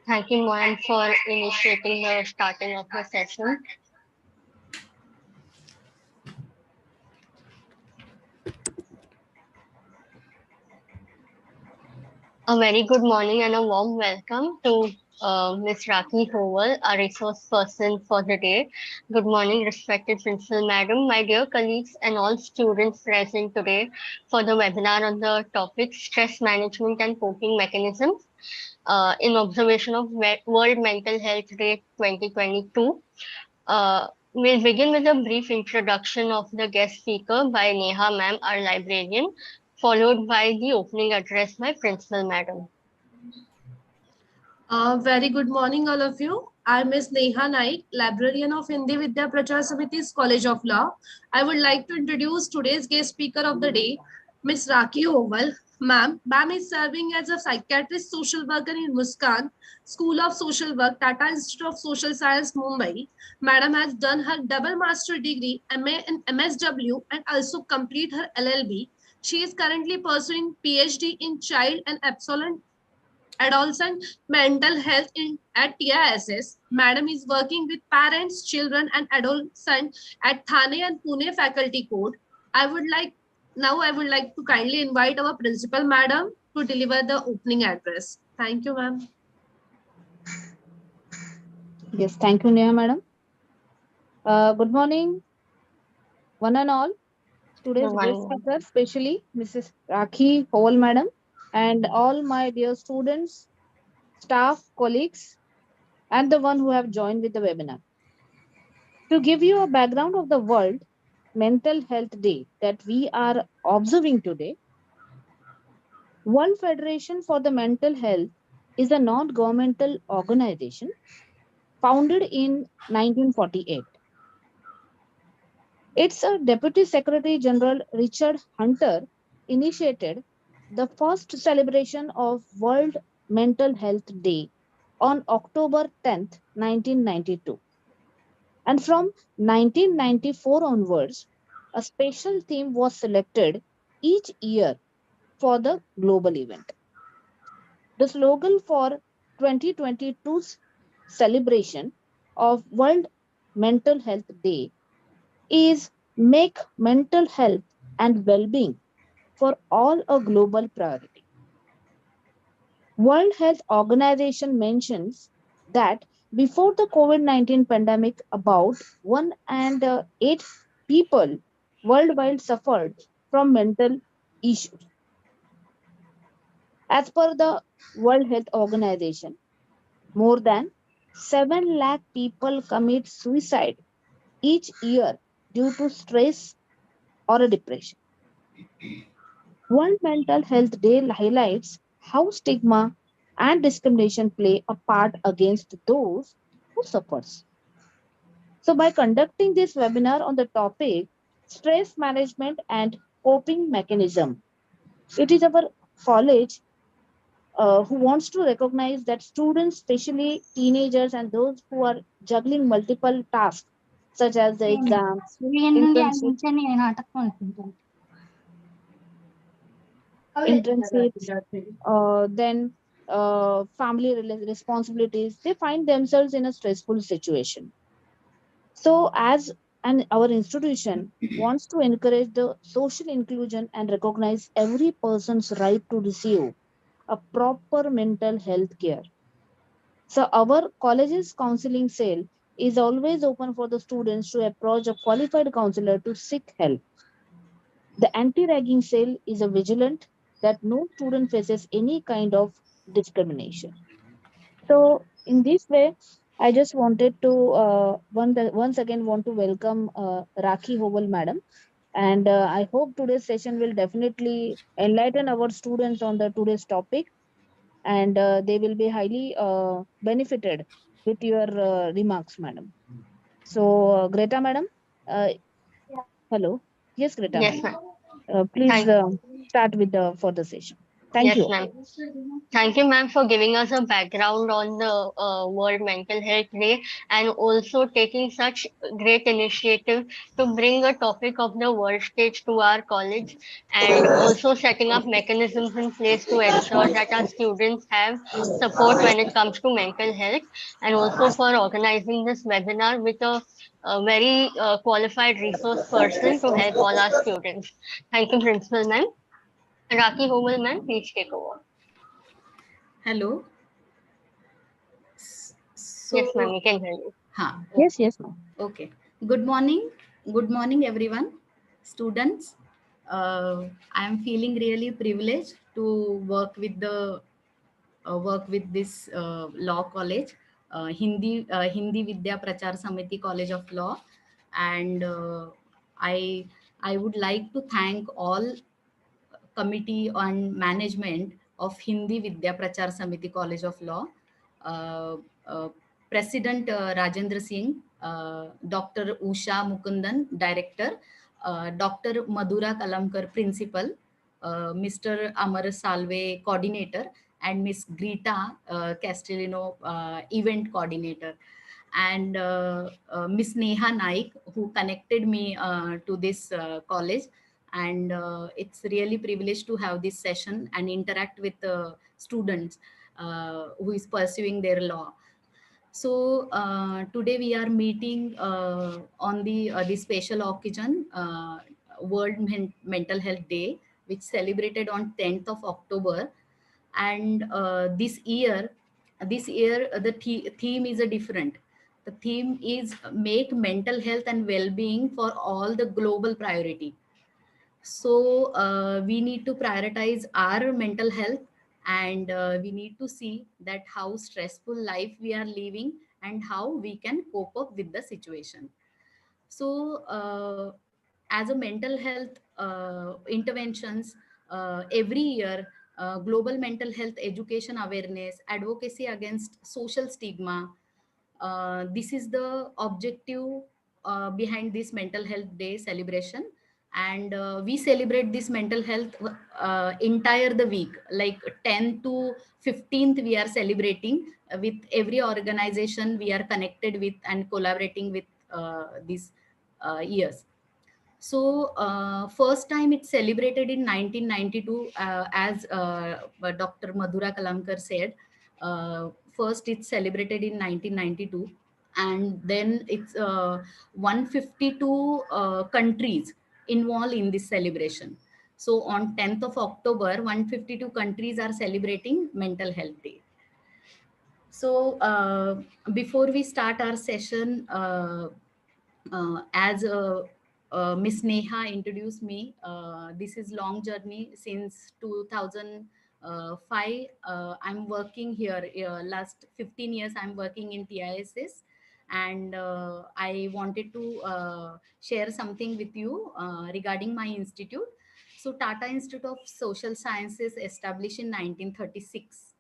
Thank you, Mohan, for initiating the starting of the session. A very good morning and a warm welcome to Ms. Rakhi Howal, our resource person for the day. Good morning, respected Principal Madam, my dear colleagues, and all students present today for the webinar on the topic Stress Management and Coping Mechanisms in observation of World Mental Health Day 2022. We'll begin with a brief introduction of the guest speaker by Neha ma'am, our librarian, followed by the opening address by Principal Madam. Very good morning, all of you. I'm Ms. Neha Naik, librarian of Hindi Vidya Prachar Samiti's College of Law. I would like to introduce today's guest speaker of the day, Ms. Rakhi Howal. Ma'am is serving as a psychiatrist social worker in Muskan School of Social Work, Tata Institute of Social Science, Mumbai. Madam has done her double master degree, MA and MSW, and also complete her LLB. She is currently pursuing PhD in child and adolescent mental health at TISS. Madam is working with parents, children, and adolescents at Thane and Pune Faculty Code. I would like to kindly invite our principal, Madam, to deliver the opening address. Thank you, ma'am. Yes, thank you, Neha, madam. Good morning, one and all. Today's guest speaker, especially Mrs. Rakhi Howal, madam, and all my dear students, staff, colleagues, and the one who have joined with the webinar. To give you a background of the World Mental Health Day that we are observing today, World Federation for the Mental Health is a non-governmental organization founded in 1948. Its Deputy Secretary General Richard Hunter initiated the first celebration of World Mental Health Day on October 10th, 1992. And from 1994 onwards, a special theme was selected each year for the global event. The slogan for 2022's celebration of World Mental Health Day is make mental health and well-being for all a global priority. World Health Organization mentions that before the COVID-19 pandemic, about 1 and 8 people worldwide suffered from mental issues. As per the World Health Organization, more than 7 lakh people commit suicide each year due to stress or a depression. World Mental Health Day highlights how stigma and discrimination play a part against those who suffers. So by conducting this webinar on the topic stress management and coping mechanism, it is our college who wants to recognize that students, especially teenagers and those who are juggling multiple tasks such as the exams, internships, then family responsibilities, they find themselves in a stressful situation. So, as our institution wants to encourage the social inclusion and recognize every person's right to receive a proper mental health care. So, our college's counseling cell is always open for the students to approach a qualified counselor to seek help. The anti-ragging cell is a vigilant that no student faces any kind of discrimination. So in this way, I just wanted to once again want to welcome Rakhi Howal madam, and I hope today's session will definitely enlighten our students on the today's topic, and they will be highly benefited with your remarks, madam. So Greta madam, uh, hello, yes Greta Yes, madam. ma'am. Please Thank, start with the further session. Thank Yes, you. ma'am. Thank you, ma'am, for giving us a background on the World Mental Health Day and also taking such great initiative to bring a topic of the world stage to our college and also setting up mechanisms in place to ensure that our students have support when it comes to mental health and also for organizing this webinar with a very qualified resource person to help all our students. Thank you, Principal, ma'am. Rakhi Howal, ma'am, please take over. Hello. Yes, ma'am, So, we can hear you. Yes, yes, ma'am. okay. Good morning. Good morning, everyone. Students, I am feeling really privileged to work with this law college, Hindi Vidya Prachar Samiti College of Law, and I I would like to thank all committee on management of Hindi Vidya Prachar Samiti College of Law, uh, uh, President Rajendra Singh, Dr. Usha Mukundan, Director, Dr. Madhura Kalamkar, Principal, Mr. Amar Salve, Coordinator, and Miss Greta Castellino, Event Coordinator, and Miss Neha Naik, who connected me to this college. And it's really privileged to have this session and interact with students who is pursuing their law. So today we are meeting on the special occasion, World Mental Health Day, which celebrated on 10th of October. And this year theme is a different. The theme is make mental health and well-being for all the global priority. So we need to prioritize our mental health, and we need to see that how stressful life we are living and how we can cope up with the situation. So as a mental health interventions, every year, global mental health education awareness, advocacy against social stigma, this is the objective behind this mental health day celebration. And we celebrate this mental health entire the week, like 10th to 15th we are celebrating with every organization we are connected with and collaborating with these years. So first time it's celebrated in 1992, as Dr. Madhura Kalamkar said. First it's celebrated in 1992, and then it's 152 countries involved in this celebration. So on 10th of October, 152 countries are celebrating Mental Health Day. So before we start our session, as Miss Neha introduced me, this is long journey since 2005. I'm working here. Last 15 years, I'm working in TISS, and I wanted to share something with you regarding my institute. So, Tata Institute of Social Sciences, established in 1936.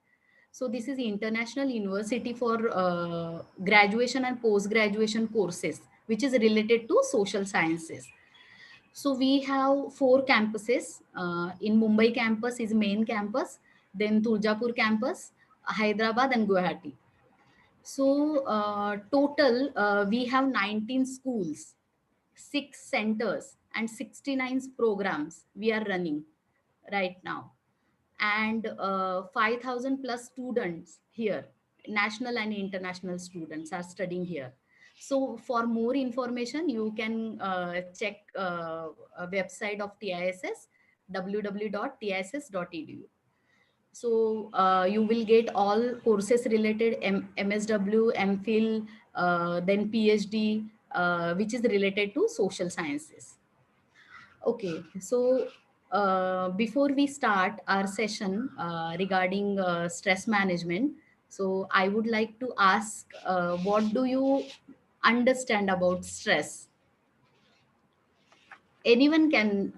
So this is International University for graduation and post graduation courses, which is related to social sciences. So we have four campuses. In Mumbai campus is main campus, then Tuljapur campus, Hyderabad, and Guwahati. So total we have 19 schools, 6 centers, and 69 programs we are running right now, and 5,000 plus students here, national and international students are studying here. So for more information you can check a website of TISS, www.tiss.edu. So you will get all courses related, MSW, MPhil, then PhD, which is related to social sciences. Okay, so before we start our session regarding stress management, so I would like to ask, what do you understand about stress? Anyone can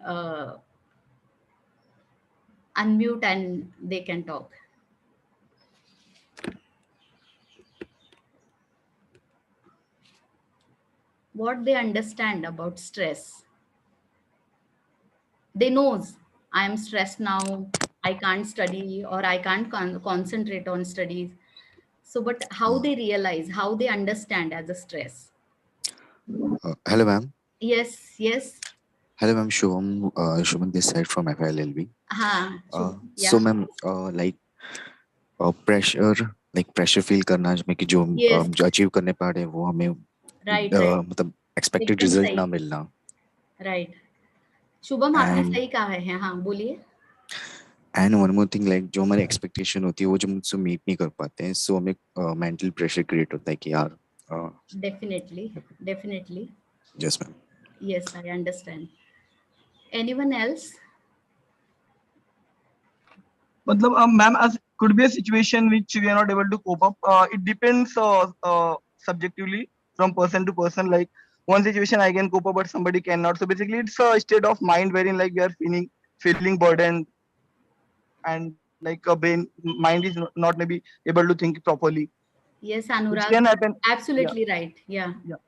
unmute and they can talk. What they understand about stress? They knows I am stressed now. I can't study, or I can't concentrate on studies. So but how they realize, how they understand as a stress? Hello, ma'am. Yes, yes. Hello, ma'am. Shubham this side from FILLB. So, Yeah. ma'am, pressure pressure feel करना में कि Yes, जो achieve करने पा रहे हैं वो हमें right, right. मतलब एक्सपेक्टेड एकदम रिजल्ट सही. ना मिलना. राइट. शुभम, आपने एंड सही कहा है. हाँ, बोलिए. And one more thing, like जो हमारी एक्सपेक्टेशन होती है वो जो मुझसे मीट नहीं कर पाते हैं, सो हमें मेंटल प्रेशर क्रिएट होता है कि यार. Definitely, definitely. Yes ma'am. Yes, I understand. Anyone else? Ma'am, as could be a situation which we are not able to cope up. It depends subjectively from person to person. Like one situation I can cope up, but somebody cannot. So basically, it's a state of mind wherein like we are feeling burdened, and like a brain mind is not maybe able to think properly, Yes, which Anurag. can happen. Yeah, Absolutely right. Yeah, yeah.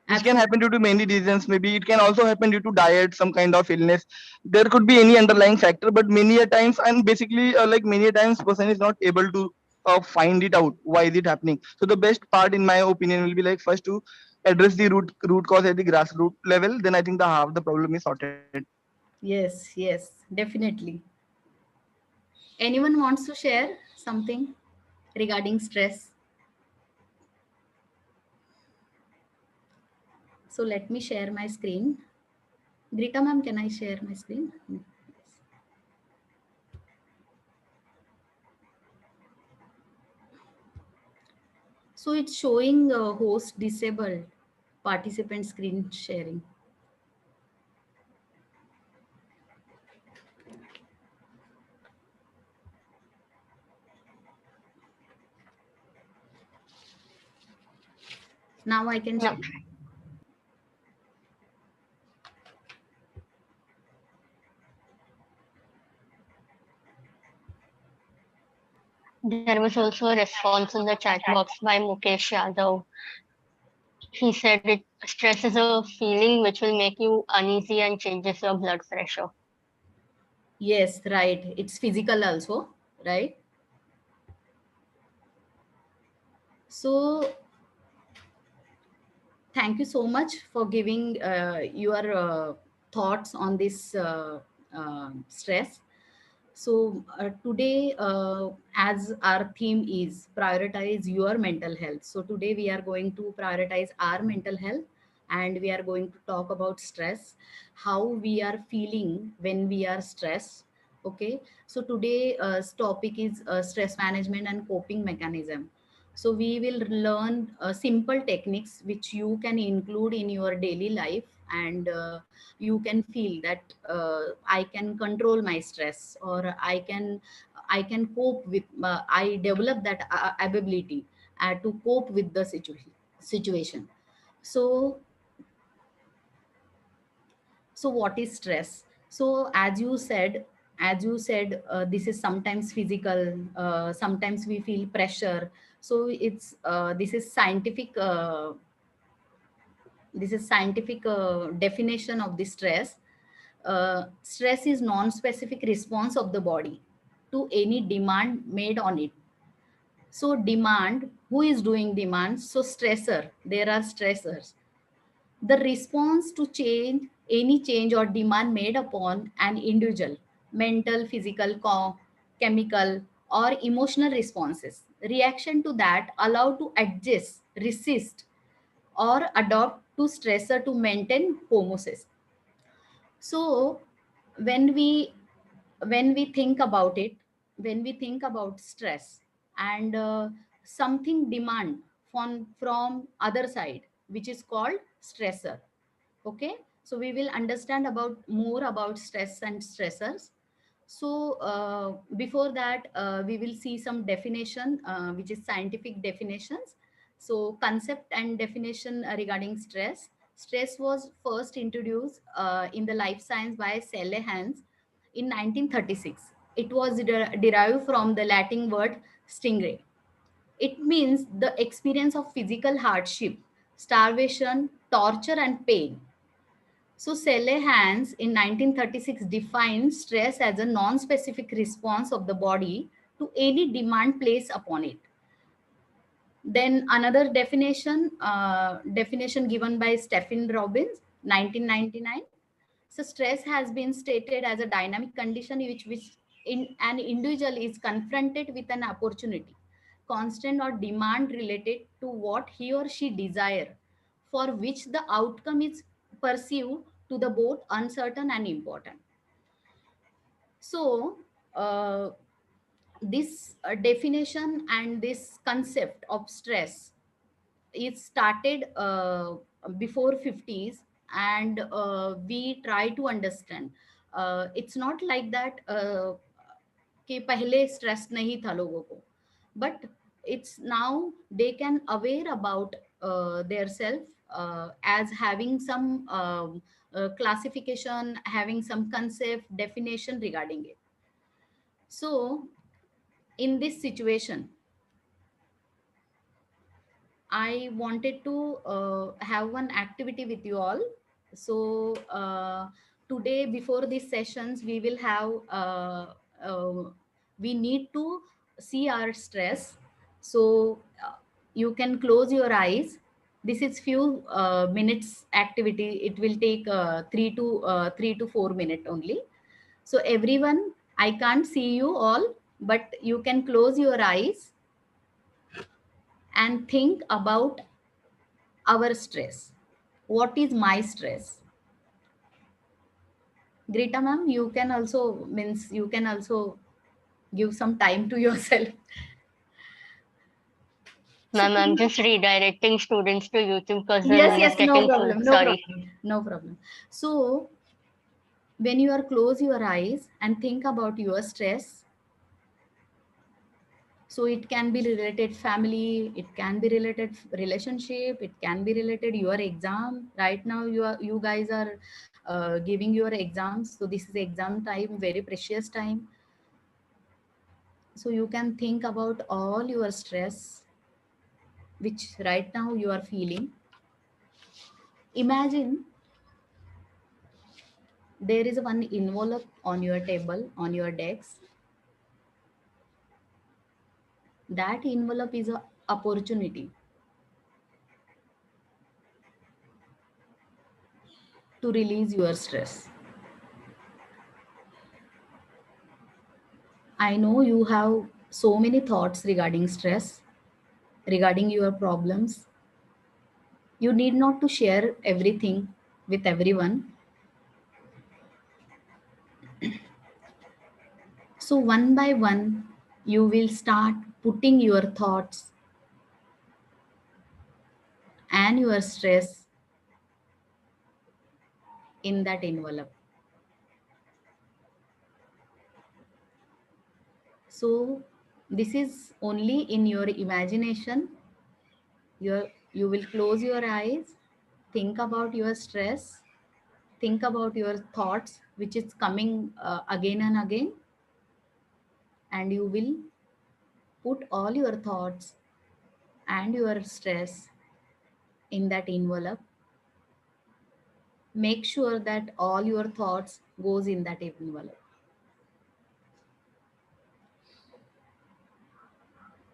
Which can absolutely. happen due to many reasons. Maybe it can also happen due to diet, some kind of illness. There could be any underlying factor, but many a times, and basically, like many a times, person is not able to find it out why is it happening. So the best part, in my opinion, will be like first to address the root cause at the grassroots level. Then I think the half the problem is sorted. Yes, yes, definitely. Anyone wants to share something regarding stress? So let me share my screen. Grita ma'am, can I share my screen? Yes. So it's showing host disabled participant screen sharing. Now I can No. share. There was also a response in the chat box by Mukesh Yadav. He said it stress is a feeling which will make you uneasy and changes your blood pressure. Yes, right. It's physical also, right? So thank you so much for giving your thoughts on this stress. So today, as our theme is prioritize your mental health. So today we are going to prioritize our mental health, and we are going to talk about stress, how we are feeling when we are stressed. Okay. So today topic is stress management and coping mechanism. So we will learn simple techniques which you can include in your daily life, and you can feel that I can control my stress, or I can cope with. I develop that ability to cope with the situation. So so what is stress? So as you said, this is sometimes physical, sometimes we feel pressure. So this is scientific definition of the stress. Stress is non-specific response of the body to any demand made on it. So demand, who is doing demand? So stressor, there are stressors. The response to change, any change or demand made upon an individual, mental, physical, chemical, or emotional responses. Reaction to that allow to adjust, resist, or adopt to stressor to maintain homeostasis. So when we when we think about it, when we think about stress, and something demand from other side, which is called stressor. Okay, so we will understand about more about stress and stressors. So before that, we will see some definition, which is scientific definitions. So concept and definition regarding stress. Stress was first introduced in the life science by Hans in 1936. It was derived from the Latin word stingray. It means the experience of physical hardship, starvation, torture, and pain. So Hans in 1936 defined stress as a non-specific response of the body to any demand placed upon it. Then another definition given by Stephen Robbins, 1999. So stress has been stated as a dynamic condition which in an individual is confronted with an opportunity, constant or demand related to what he or she desire, for which the outcome is perceived to the both uncertain and important. So this definition and this concept of stress, it started before 50s, and we try to understand. It's not like that कि पहले stress नहीं था लोगों को, but it's now they can aware about their self as having some classification, having some concept definition regarding it. So in this situation, I wanted to have one activity with you all. So today, before these sessions, we will have, we need to see our stress. So you can close your eyes. This is few minutes activity. It will take 3 to 4 minutes only. So everyone, I can't see you all, but you can close your eyes and think about our stress. What is my stress? Greta ma'am, you can also means you can also give some time to yourself. So Ma'am, I'm please, just redirecting students to YouTube because the yes, room is yes, no getting full. problem, no Sorry. problem, no problem. So when you are close your eyes and think about your stress, so it can be related family, it can be related relationship, it can be related your exam. Right now you guys are giving your exams, so this is exam time, very precious time. So you can think about all your stress which right now you are feeling. Imagine there is one envelope on your table, on your desk. That envelope is an opportunity to release your stress. I know you have so many thoughts regarding stress, regarding your problems. You need not to share everything with everyone. So one by one, you will start putting your thoughts and your stress in that envelope. So this is only in your imagination. You will close your eyes, think about your stress, think about your thoughts which is coming again and again, and you will put all your thoughts and your stress in that envelope. Make sure that all your thoughts goes in that envelope.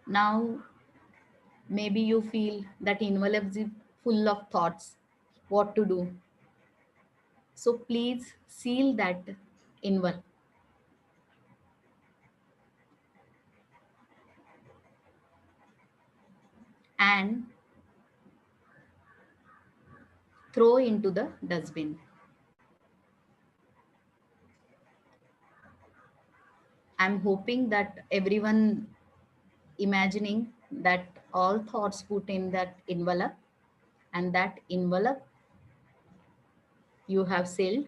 Now maybe you feel that envelope is full of thoughts, what to do. So please seal that envelope and throw into the dustbin. I'm hoping that everyone imagining that all thoughts put in that envelope, and that envelope you have sealed,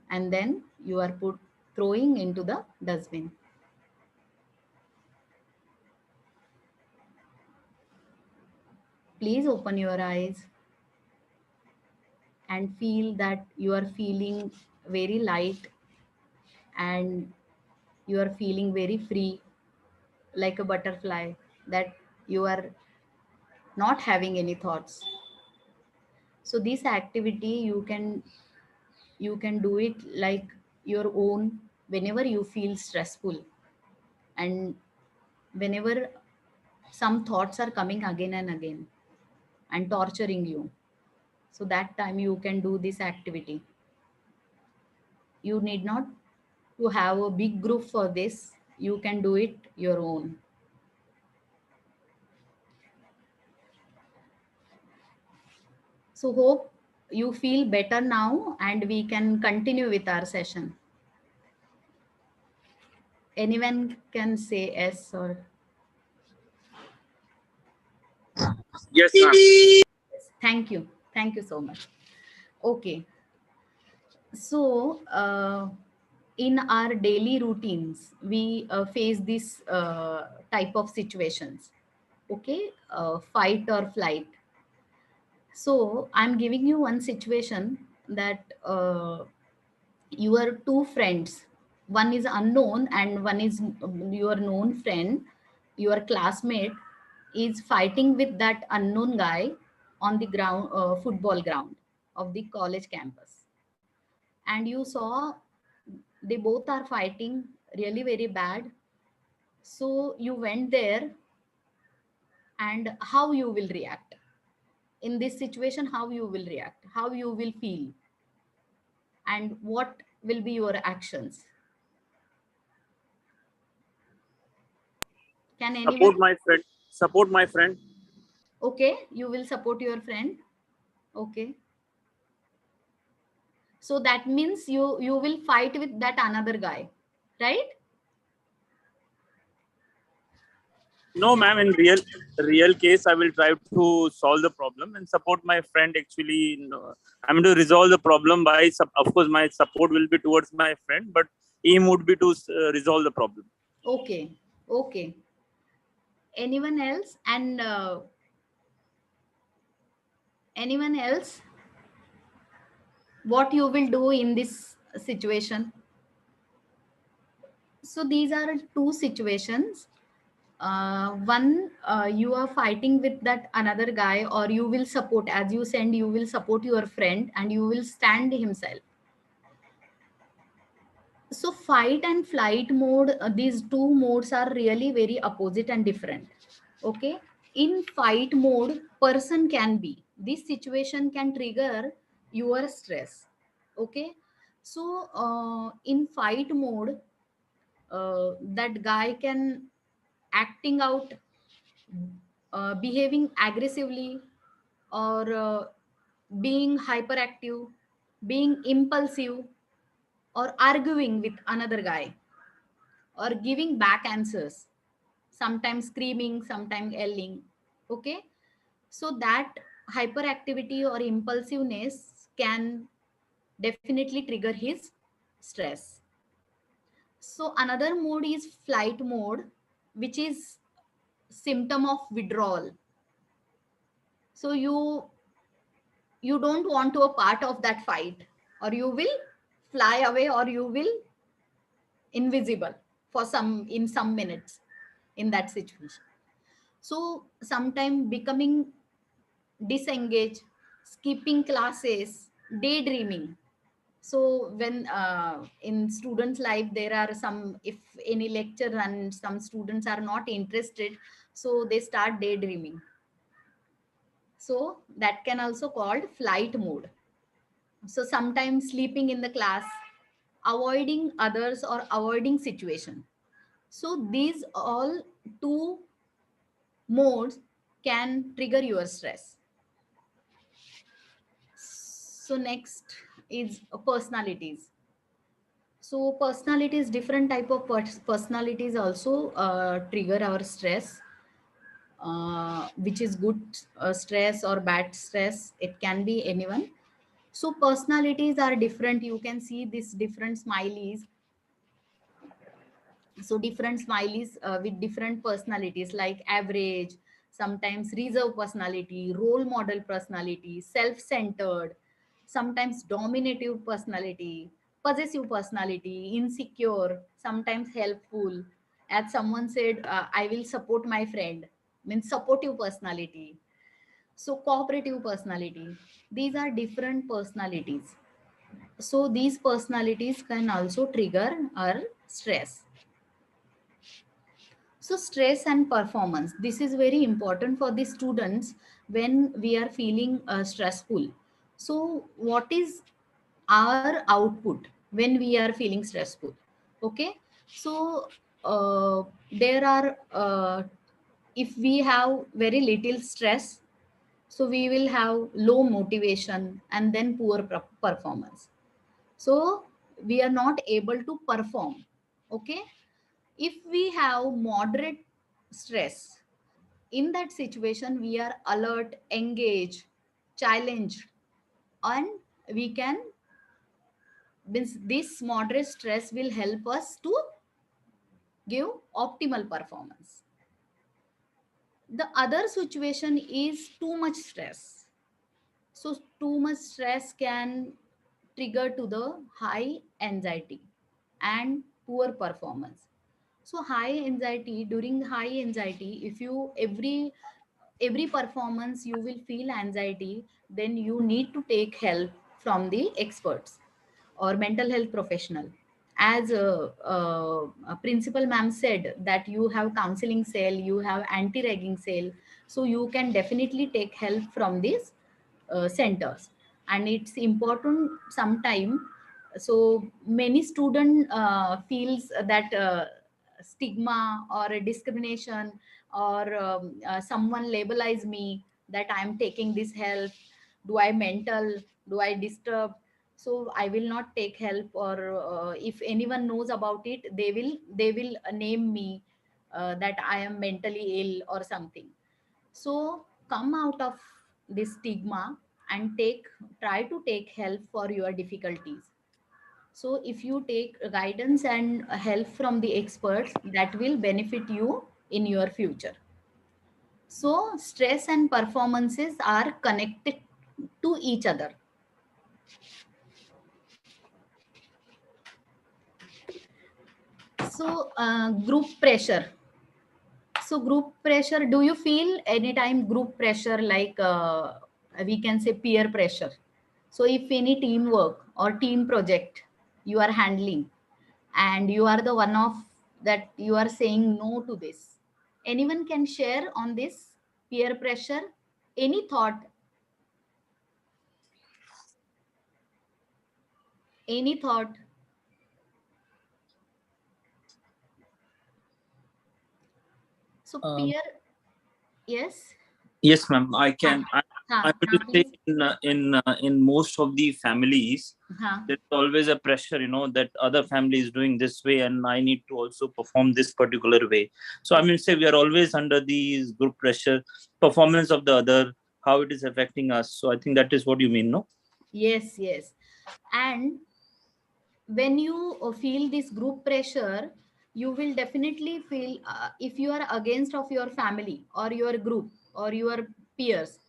and then you are put throwing into the dustbin. Please open your eyes and feel that you are feeling very light and you are feeling very free, like a butterfly, that you are not having any thoughts. So this activity you can You can do it like your own whenever you feel stressful, and whenever some thoughts are coming again and again and torturing you. So that time you can do this activity. You need not to have a big group for this. You can do it your own. So hope you feel better now and we can continue with our session. Anyone can say yes or Yes, ma'am. thank you. Thank you so much. Okay. So in our daily routines, we face this type of situations. Okay. Fight or flight. So I'm giving you one situation that your two friends, one is unknown and one is your known friend, your classmate is fighting with that unknown guy on the ground, football ground of the college campus. And you saw they both are fighting really very bad. So you went there, and how you will react in this situation, how you will react, how you will feel, and what will be your actions? Can anyone? Support my friend. Support my friend. Okay, you will support your friend. Okay, so that means you will fight with that another guy, right? No, ma'am. In real case, I will try to solve the problem and support my friend. Actually, no, I'm to resolve the problem by. Of course, my support will be towards my friend, but aim would be to resolve the problem. Okay, okay. Anyone else? And anyone else? What you will do in this situation? So these are two situations. One, you are fighting with that another guy, or you will support, as you said, you will support your friend and you will stand himself. So fight and flight mode, these two modes are really very opposite and different. Okay, in fight mode, person can be, this situation can trigger your stress. Okay, so in fight mode, that guy can acting out, behaving aggressively, or being hyperactive, being impulsive, or arguing with another guy, or giving back answers, sometimes screaming, sometimes yelling. Okay, so that hyperactivity or impulsiveness can definitely trigger his stress. So another mode is flight mode, which is symptom of withdrawal. So you don't want to a part of that fight, or you will fly away, or you will invisible for some, in some minutes, in that situation. So sometime becoming disengaged, skipping classes, daydreaming. So when in students life there are some, if any lecture and some students are not interested, so they start daydreaming. So that can also called flight mode. So sometimes sleeping in the class, avoiding others or avoiding situation. So these all two modes can trigger your stress. So next is personalities. So personalities, different type of personalities also trigger our stress, which is good stress or bad stress. It can be anyone. So personalities are different. You can see these different smileys. So different smileys with different personalities, like average, sometimes reserve personality, role model personality, self-centered, sometimes dominative personality, possessive personality, insecure, sometimes helpful. As someone said, I will support my friend, means supportive personality. So cooperative personality, these are different personalities. So these personalities can also trigger our stress. So stress and performance, this is very important for the students when we are feeling stressful. So what is our output when we are feeling stressful? Okay, so there are if we have very little stress, so we will have low motivation and then poor performance. So we are not able to perform. Okay, if we have moderate stress, in that situation we are alert, engaged, challenged, and we can, means this moderate stress will help us to give optimal performance. The other situation is too much stress. So too much stress can trigger to the high anxiety and poor performance. So high anxiety, during high anxiety, if you every performance you will feel anxiety, then you need to take help from the experts or mental health professional. As a principal ma'am said that you have counseling cell, you have anti-ragging cell, so you can definitely take help from these centers. And it's important sometime. So many student feels that stigma or a discrimination, or someone labelize me that I'm taking this help. Do I mental, do I disturb? So I will not take help, or if anyone knows about it, they will name me that I am mentally ill or something. So come out of this stigma and try to take help for your difficulties. So if you take guidance and help from the experts, that will benefit you in your future. So stress and performances are connected to each other. So group pressure. So group pressure, do you feel anytime group pressure, like we can say peer pressure? So if any teamwork or team project you are handling, and you are the one of that you are saying no to this, anyone can share on this peer pressure? Any thought? Any thought? So Um, peer, yes. yes, ma'am. Ha, I ha, will ha, say please. in most of the families, Ha. there's always a pressure, that other family is doing this way, and I need to also perform this particular way. So I mean, say we are always under these group pressure, performance of the other, how it is affecting us. So I think that is what you mean, no? Yes, yes. And when you feel this group pressure, you will definitely feel, if you are against of your family or your group or your peers,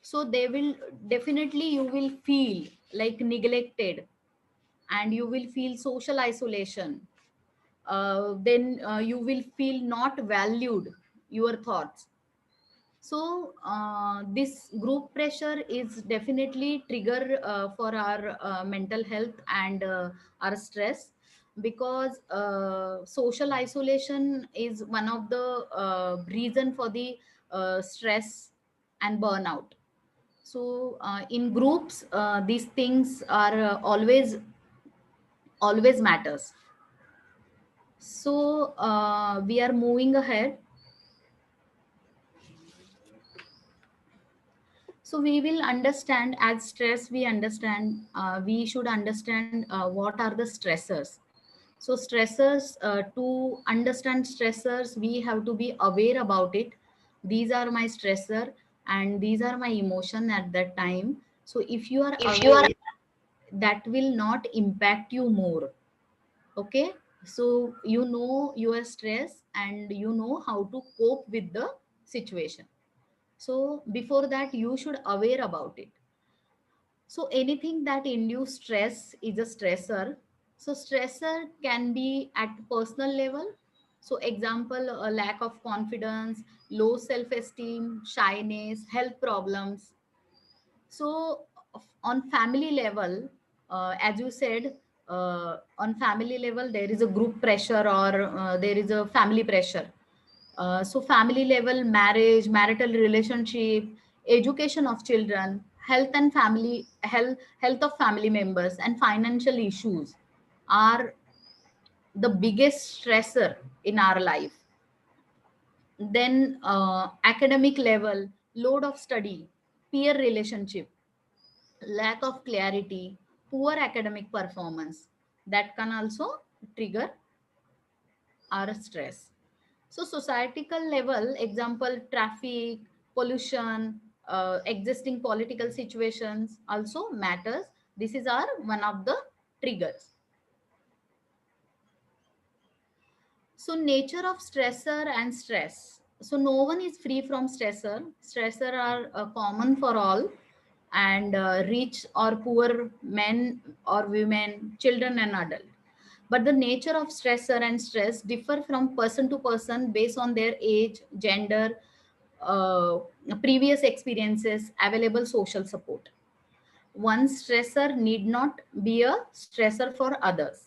so they will definitely, you will feel like neglected, and you will feel social isolation. Then you will feel not valued your thoughts. So this group pressure is definitely trigger for our mental health and our stress, because social isolation is one of the reason for the stress and burnout. So in groups, these things are always matters. So we are moving ahead. So we will understand, as stress we understand, we should understand what are the stressors. So stressors, to understand stressors, we have to be aware about it. These are my stressor, and these are my emotion at that time. So if you are If you are aware, that will not impact you more. Okay, so you know your stress and you know how to cope with the situation. So before that, you should aware about it. So anything that induce stress is a stressor. So stressor can be at personal level. So example, a lack of confidence, low self-esteem, shyness, health problems. So on family level, As you said, on family level there is a group pressure, or there is a family pressure. So family level, marriage, marital relationship, education of children, health of family members, and financial issues are the biggest stressor in our life. Then academic level, load of study, peer relationship, lack of clarity, poor academic performance, that can also trigger our stress. So societal level, example, traffic, pollution, existing political situations also matters. This is our one of the triggers. So nature of stressor and stress. So no one is free from stressor. Stressor are common for all, and rich or poor, men or women, children and adult. But the nature of stressor and stress differ from person to person based on their age, gender, uh, previous experiences, available social support. One stressor need not be a stressor for others.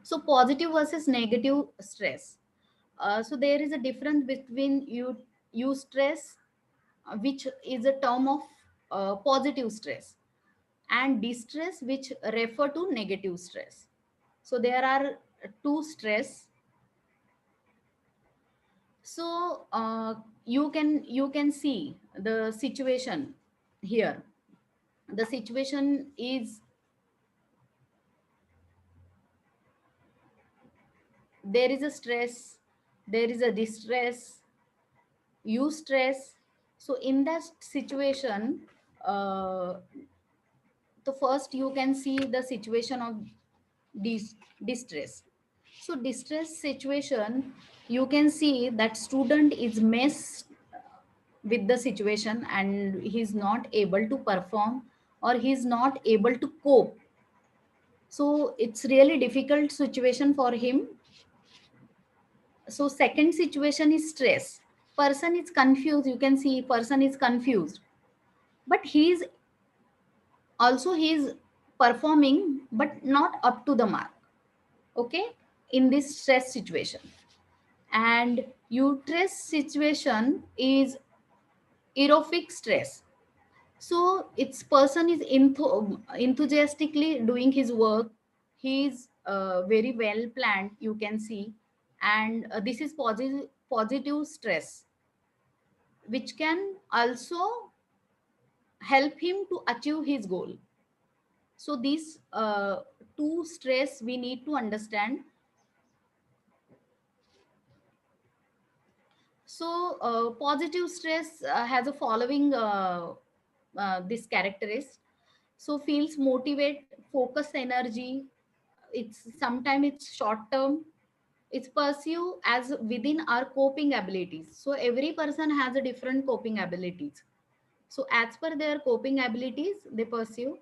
So positive versus negative stress. So there is a difference between eustress, which is a term of positive stress, and distress, which refer to negative stress. So there are two stress. So you can see the situation here. The situation is, there is a stress, there is a distress, eustress. So in that situation, uh, the first you can see the situation of distress. So distress situation, you can see that student is messed with the situation and he's not able to perform, or he's not able to cope. So it's really difficult situation for him. So second situation is stress. Person is confused, you can see person is confused, but he's performing but not up to the mark. Okay, in this stress situation. And uterus situation is erotic stress. So its person is enthusiastically doing his work. He's very well planned, you can see. And this is positive stress, which can also help him to achieve his goal. So these two stress we need to understand. So positive stress has a following this characteristic. So feels motivate, focus energy. It's sometimes it's short term. It's pursue as within our coping abilities. So every person has a different coping abilities. So as per their coping abilities, they pursue.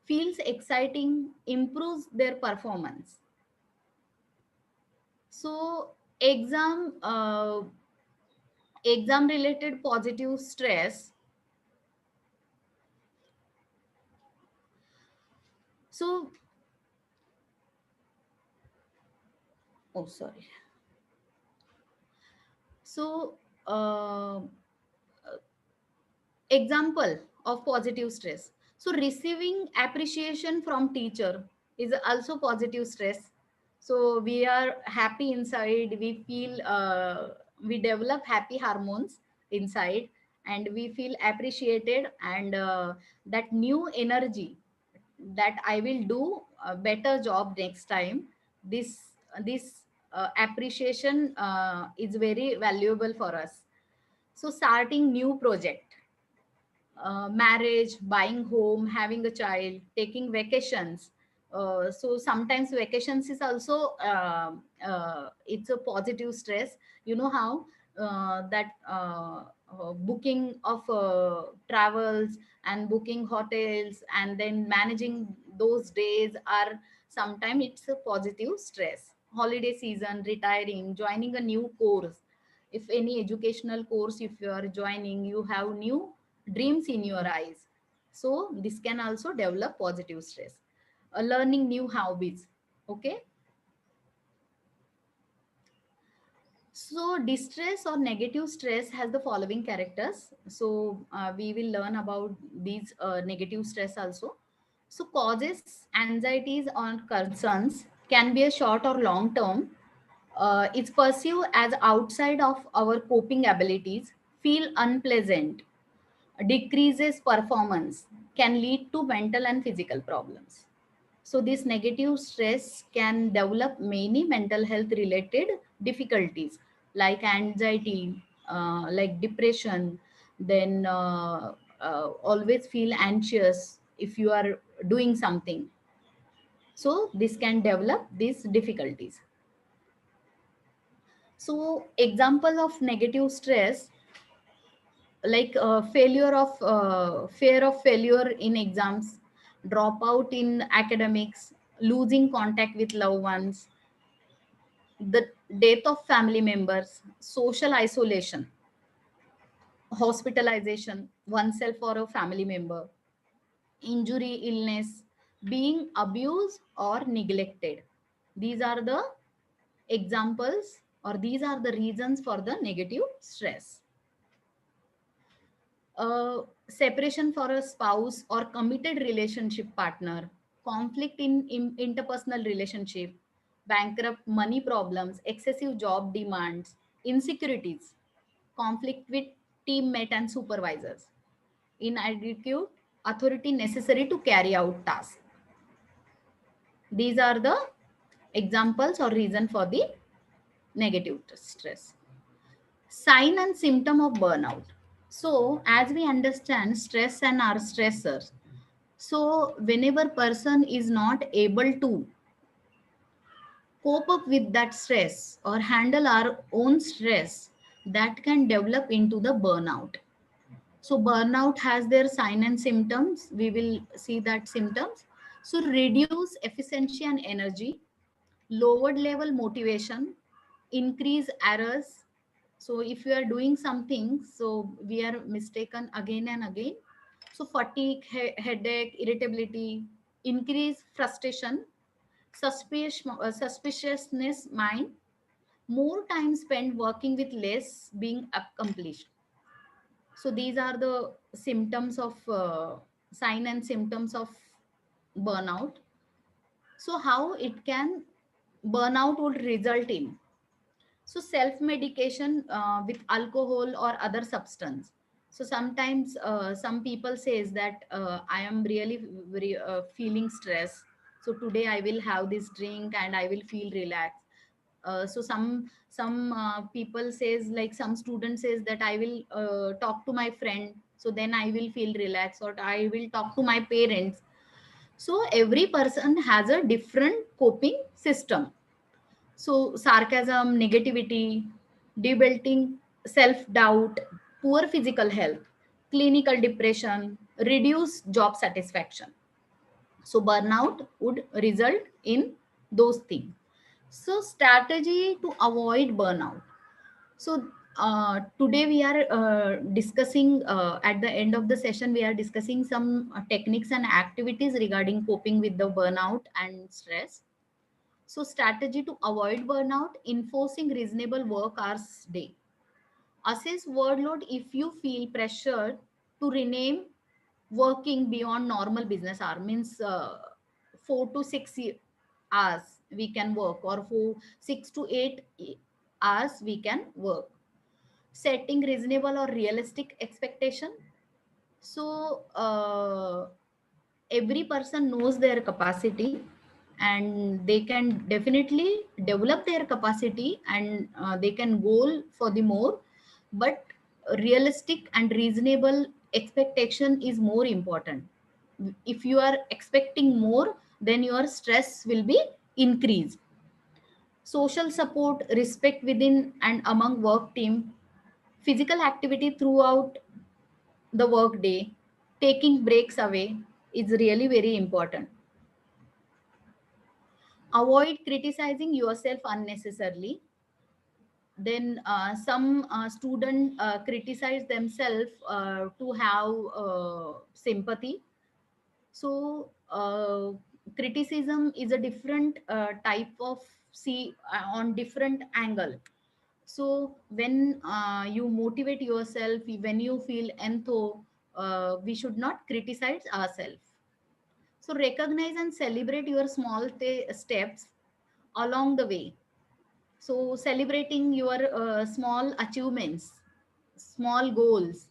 Feels exciting, improves their performance. So exam related positive stress. So, oh, sorry. So, example of positive stress. So, receiving appreciation from teacher is also positive stress. So, we are happy inside. We feel we develop happy hormones inside, and we feel appreciated, and that new energy that I will do a better job next time. This appreciation is very valuable for us. So starting new project, marriage, buying home, having a child, taking vacations. So sometimes vacations is also it's a positive stress. You know how that booking of travels and booking hotels and then managing those days are sometimes it's a positive stress. Holiday season, retiring, joining a new course. If any educational course if you are joining, you have new dreams in your eyes. So this can also develop positive stress. Learning new hobbies. Okay. So distress or negative stress has the following characters. So we will learn about these negative stress also. So causes, anxieties or concerns can be a short or long term. It's perceived as outside of our coping abilities, feel unpleasant, decreases performance, can lead to mental and physical problems. So this negative stress can develop many mental health related difficulties like anxiety, like depression, then always feel anxious if you are doing something. So this can develop these difficulties. So example of negative stress, like fear of failure in exams, dropout in academics, losing contact with loved ones, the death of family members, social isolation, hospitalization, oneself or a family member, injury, illness, being abused or neglected. These are the examples, or these are the reasons for the negative stress. Separation for a spouse or committed relationship partner, conflict in interpersonal relationship, bankrupt money problems, excessive job demands, insecurities, conflict with teammate and supervisors, inadequate authority necessary to carry out tasks. These are the examples or reason for the negative stress. Sign and symptom of burnout. So as we understand stress and our stressors, so whenever person is not able to cope up with that stress or handle our own stress, that can develop into the burnout. So burnout has their sign and symptoms. We will see that symptoms. So reduce efficiency and energy, lowered level motivation, increase errors. So if you are doing something, so we are mistaken again and again. So fatigue, headache, irritability, increase frustration, suspiciousness mind, more time spent working with less being accomplished. So these are the symptoms of sign and symptoms of burnout. So how it can burnout would result in, so self medication with alcohol or other substance. So sometimes some people says that I am really very feeling stress, so today I will have this drink and I will feel relaxed. So some people says, like some student says that I will talk to my friend, so then I will feel relaxed, or I will talk to my parents. So every person has a different coping system. So, sarcasm, negativity, debilitating self doubt, poor physical health, clinical depression, reduced job satisfaction. So, burnout would result in those things. So, strategy to avoid burnout. So, today we are discussing, at the end of the session, we are discussing some techniques and activities regarding coping with the burnout and stress. So strategy to avoid burnout, enforcing reasonable work hours day. Assess workload if you feel pressured to rename working beyond normal business hour, means 4 to 6 hours we can work, or for 6 to 8 hours we can work. Setting reasonable or realistic expectation. So every person knows their capacity, and they can definitely develop their capacity, and they can goal for the more, but realistic and reasonable expectation is more important. If you are expecting more, then your stress will be increased. Social support, respect within and among work team, physical activity throughout the work day, taking breaks away is really very important. Avoid criticizing yourself unnecessarily. Then some student criticize themselves to have sympathy. So criticism is a different type of see on different angle. So when you motivate yourself, when you feel entho, we should not criticize ourselves. So recognize and celebrate your small steps along the way. So celebrating your small achievements, small goals,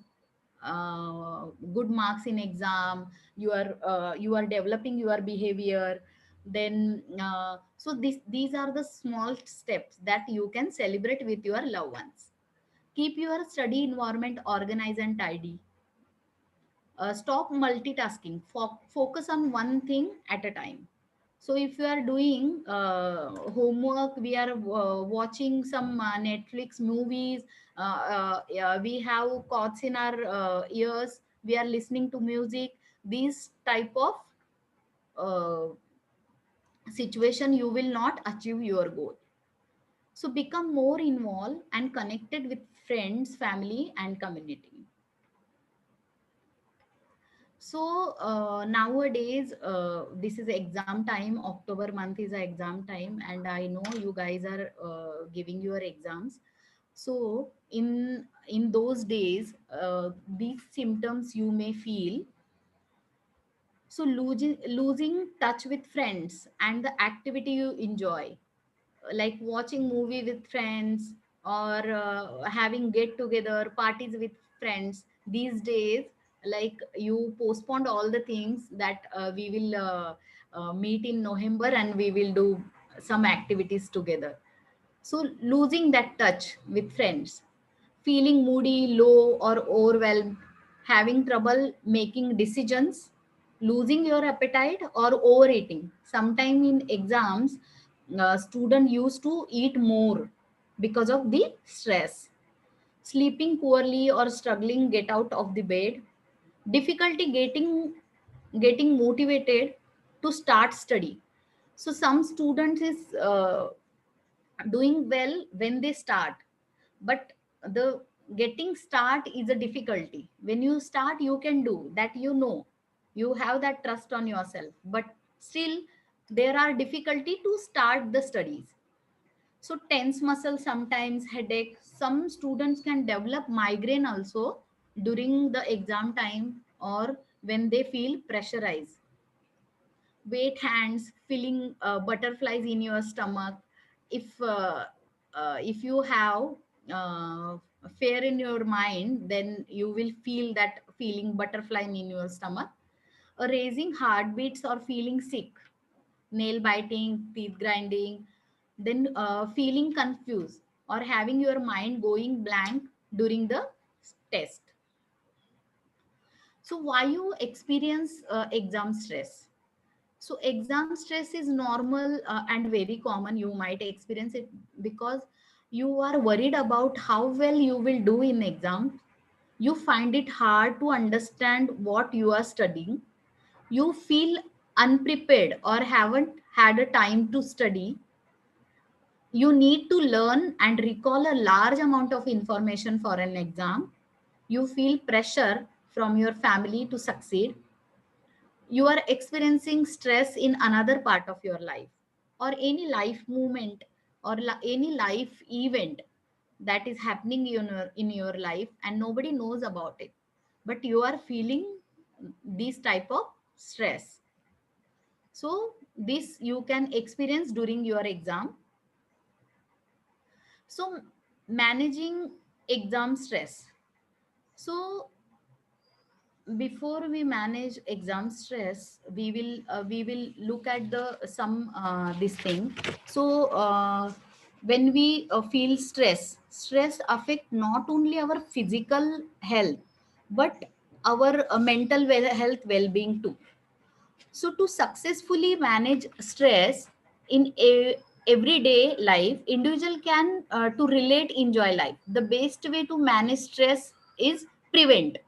good marks in exam, you are developing your behavior. Then so these are the small steps that you can celebrate with your loved ones. Keep your study environment organized and tidy. Stop multitasking. Focus on one thing at a time. So if you are doing homework, we are watching some Netflix movies, yeah, we have cords in our ears, we are listening to music, these type of uh, situation, you will not achieve your goal. So become more involved and connected with friends, family, and community. So nowadays, this is exam time. October month is a exam time, and I know you guys are giving your exams. So in those days, these symptoms you may feel. So losing touch with friends and the activity you enjoy, like watching movie with friends, or having get together parties with friends these days. Like you postponed all the things that we will meet in November and we will do some activities together. So losing that touch with friends, feeling moody, low, or overwhelmed, having trouble making decisions, losing your appetite or overeating. Sometime in exams, student used to eat more because of the stress, sleeping poorly or struggling get out of the bed, difficulty getting motivated to start study. So some students is doing well when they start, but the getting start is a difficulty. When you start, you can do that, you know, you have that trust on yourself, but still there are difficulty to start the studies. So tense muscle, sometimes headache, some students can develop migraine also during the exam time, or when they feel pressurized. Weight hands, feeling butterflies in your stomach. If you have uh, fear in your mind, then you will feel that feeling butterfly in your stomach. Raising heartbeats or feeling sick, nail biting, teeth grinding. Then feeling confused or having your mind going blank during the test. So why you experience exam stress? So exam stress is normal and very common. You might experience it because you are worried about how well you will do in exam. You find it hard to understand what you are studying. You feel unprepared or haven't had a time to study. You need to learn and recall a large amount of information for an exam. You feel pressure from your family to succeed. You are experiencing stress in another part of your life, or any life movement, or any life event that is happening in your life and nobody knows about it, but you are feeling this type of stress. So this you can experience during your exam. So managing exam stress. So before we manage exam stress, we will look at the some this thing. So when we feel stress affect not only our physical health, but our health well-being too. So to successfully manage stress in a everyday life, individual can to relate enjoy life, the best way to manage stress is prevent.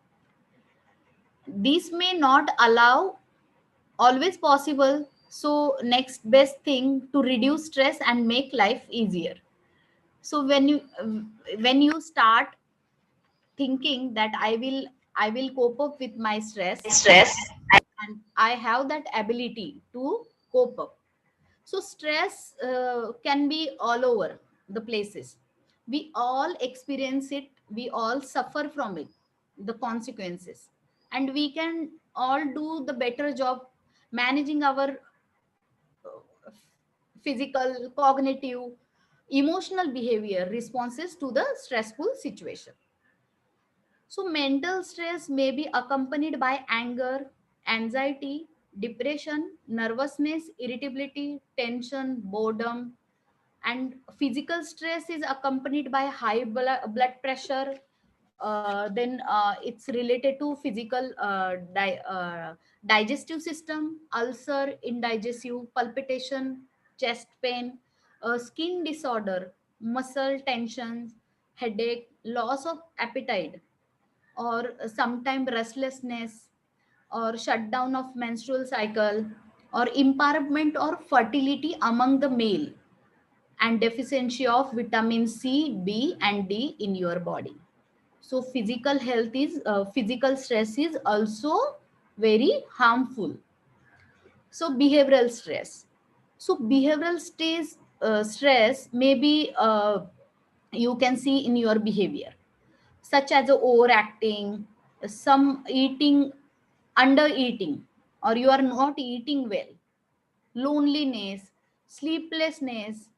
This may not allow always possible, so next best thing to reduce stress and make life easier. So when you start thinking that I will cope up with my stress, and I have that ability to cope up. So stress can be all over the places. We all experience it, we all suffer from it, the consequences, and we can all do the better job managing our physical, cognitive, emotional behavior responses to the stressful situation. So, mental stress may be accompanied by anger, anxiety, depression, nervousness, irritability, tension, boredom, and physical stress is accompanied by high blood pressure. Then it's related to physical digestive system, ulcer, indigestive, palpitation, chest pain, skin disorder, muscle tensions, headache, loss of appetite, or sometime restlessness, or shutdown of menstrual cycle, or impairment or fertility among the male, and deficiency of vitamin C, B, and D in your body. So physical stress is also very harmful. So behavioral stress. So behavioral stress may be you can see in your behavior, such as overacting, some eating, under eating, or you are not eating well, loneliness, sleeplessness,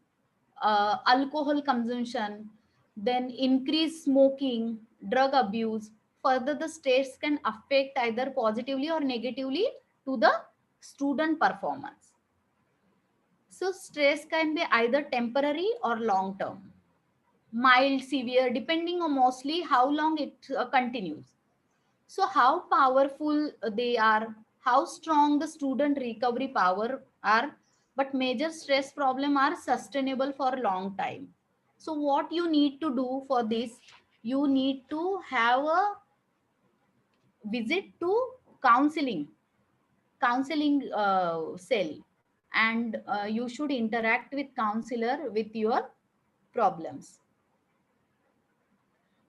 alcohol consumption, then increased smoking, drug abuse. Further, the states can affect either positively or negatively to the student performance. So, stress can be either temporary or long term, mild, severe, depending on mostly how long it continues. So how powerful they are, how strong the student recovery power are, but major stress problem are sustainable for a long time. So what you need to do for this, you need to have a visit to counseling cell, and you should interact with counselor with your problems.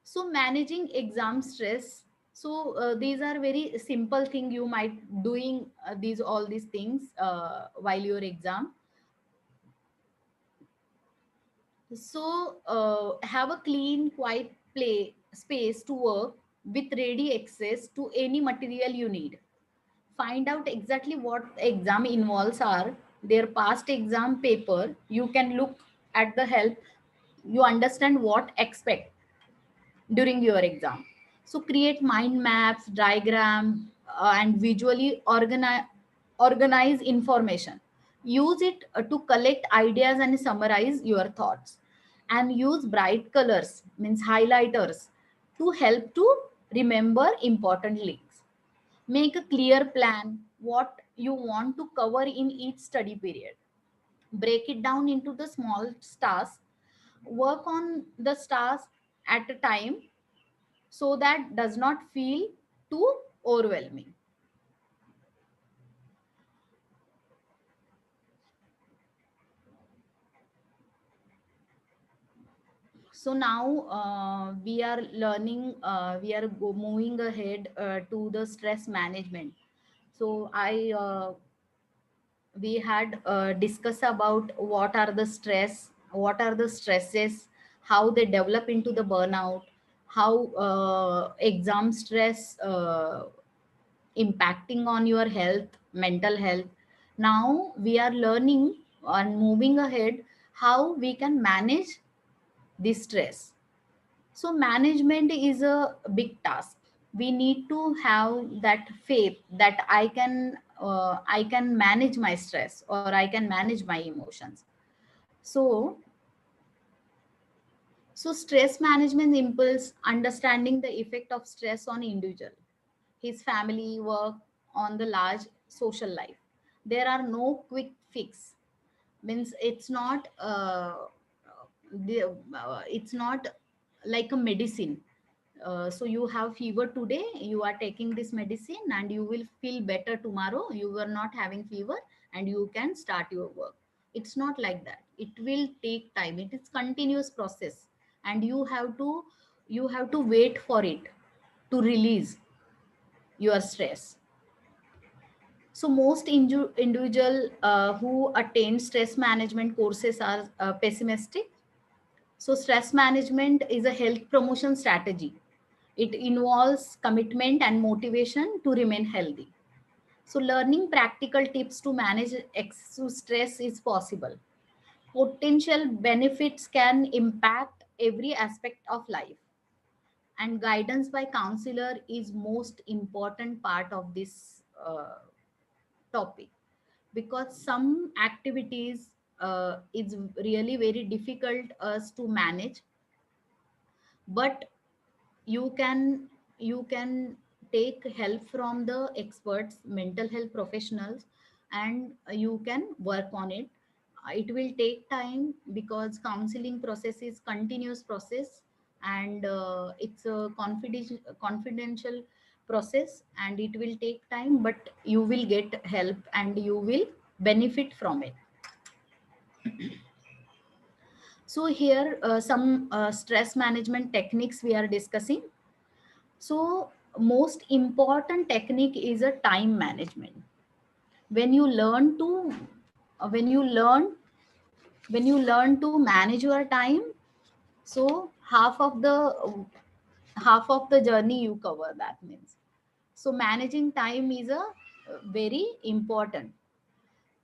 So managing exam stress. So these are very simple thing you might doing these all these things while your exam. So have a clean, quiet play space to work with ready access to any material you need. Find out exactly what exam involves are their past exam paper. You can look at the help. You understand what expect during your exam. So create mind maps, diagram, and visually organize information. Use it to collect ideas and summarize your thoughts. And use bright colors, means highlighters, to help to remember important links. Make a clear plan what you want to cover in each study period. Break it down into the small stars. Work on the stars at a time so that does not feel too overwhelming. So now we are learning, moving ahead to the stress management. So we had discussed about what are the stresses, how they develop into the burnout, how exam stress impacting on your health, mental health. Now we are learning and moving ahead how we can manage this stress. So management is a big task. We need to have that faith that I can manage my stress, or I can manage my emotions. So stress management impulse understanding the effect of stress on individual, his family, work, on the large social life. There are no quick fix. Means it's not like a medicine. So you have fever today, you are taking this medicine and you will feel better tomorrow. You were not having fever and you can start your work. It's not like that. It will take time. It is continuous process, and you have to wait for it to release your stress. So most individual who attain stress management courses are pessimistic. So stress management is a health promotion strategy. It involves commitment and motivation to remain healthy. So learning practical tips to manage excessive stress is possible. Potential benefits can impact every aspect of life, and guidance by counselor is most important part of this topic, because some activities is really very difficult us to manage, but you can take help from the experts, mental health professionals, and you can work on it. It will take time because counseling process is continuous process, and it's a confidential process, and it will take time, but you will get help and you will benefit from it. So here some stress management techniques we are discussing. So most important technique is a time management. When you learn to when you learn when you learn to manage your time, so half of the journey you cover. That means, so managing time is a very important.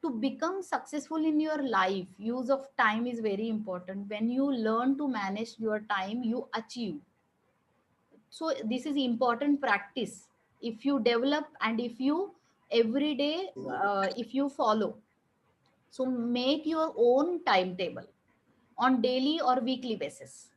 To become successful in your life, use of time is very important. When you learn to manage your time, you achieve. So this is important practice. If you develop and if you every day if you follow, so make your own timetable on daily or weekly basis.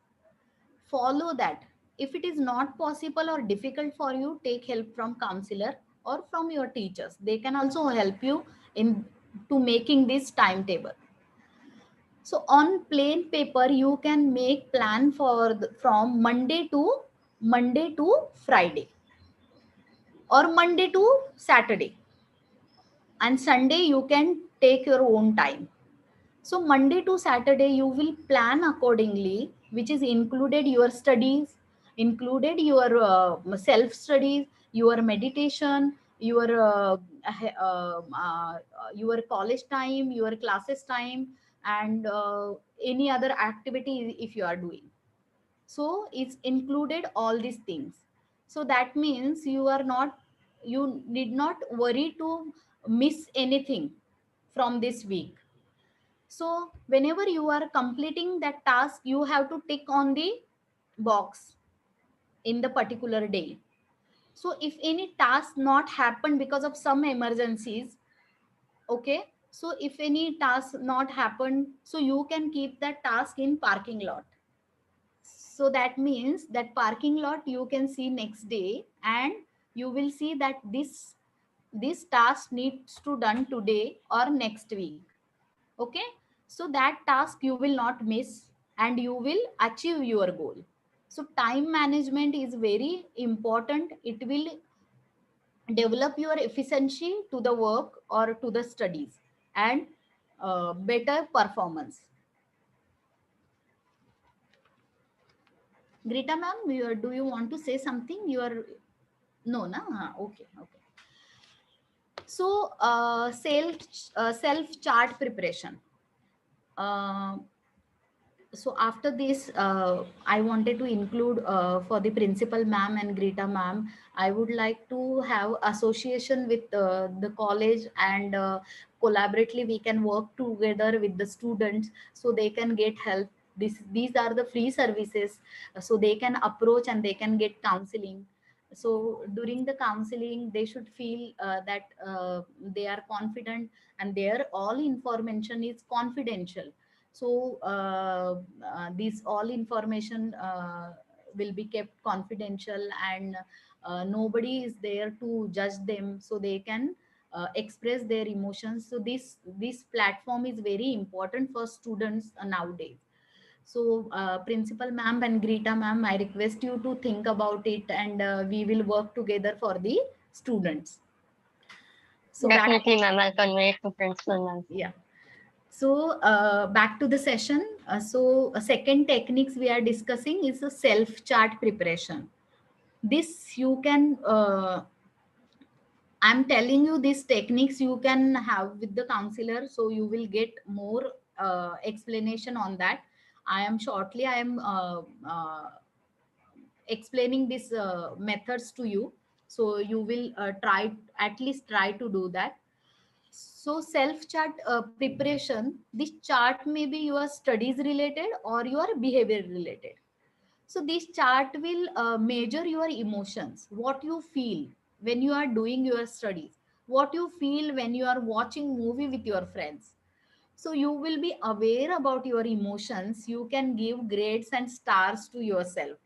Follow that. If it is not possible or difficult for you, take help from counselor or from your teachers. They can also help you in to making this timetable. So on plain paper, you can make plan for from Monday to Friday, or Monday to Saturday, and Sunday you can take your own time. So Monday to Saturday you will plan accordingly, which is included your studies, included your self studies, your meditation, your college time, your classes time, and any other activity if you are doing. So it's included all these things. So that means you need not worry to miss anything from this week. So whenever you are completing that task, you have to tick on the box in the particular day. So if any task not happened because of some emergencies, okay, so if any task not happened, so you can keep that task in parking lot. So that means that parking lot you can see next day, and you will see that this task needs to done today or next week. Okay, so that task you will not miss, and you will achieve your goal. So time management is very important. It will develop your efficiency to the work or to the studies, and better performance. Greta ma'am, do you want to say something? You are no, na? Okay, okay. So self chart preparation. Uh, so after this, I wanted to include for the principal ma'am and Greta ma'am, I would like to have association with the college, and collaboratively we can work together with the students so they can get help. These are the free services, so they can approach and they can get counseling. So during the counseling they should feel that they are confident, and their all information is confidential. So these all information will be kept confidential, and nobody is there to judge them, so they can express their emotions. So this platform is very important for students nowadays. So principal ma'am and Greta ma'am, I request you to think about it, and we will work together for the students. So that, Definitely, ma'am. I'll convey it to principal, ma'am. yeah. So back to the session. So a second techniques we are discussing is a self chart preparation. This you can I'm telling you these techniques you can have with the counselor, so you will get more explanation on that. I am explaining these methods to you, so you will try, at least try to do that. So self chart preparation, this chart may be your studies related or your behavior related. So this chart will measure your emotions, what you feel when you are doing your studies, what you feel when you are watching movie with your friends. So you will be aware about your emotions. You can give grades and stars to yourself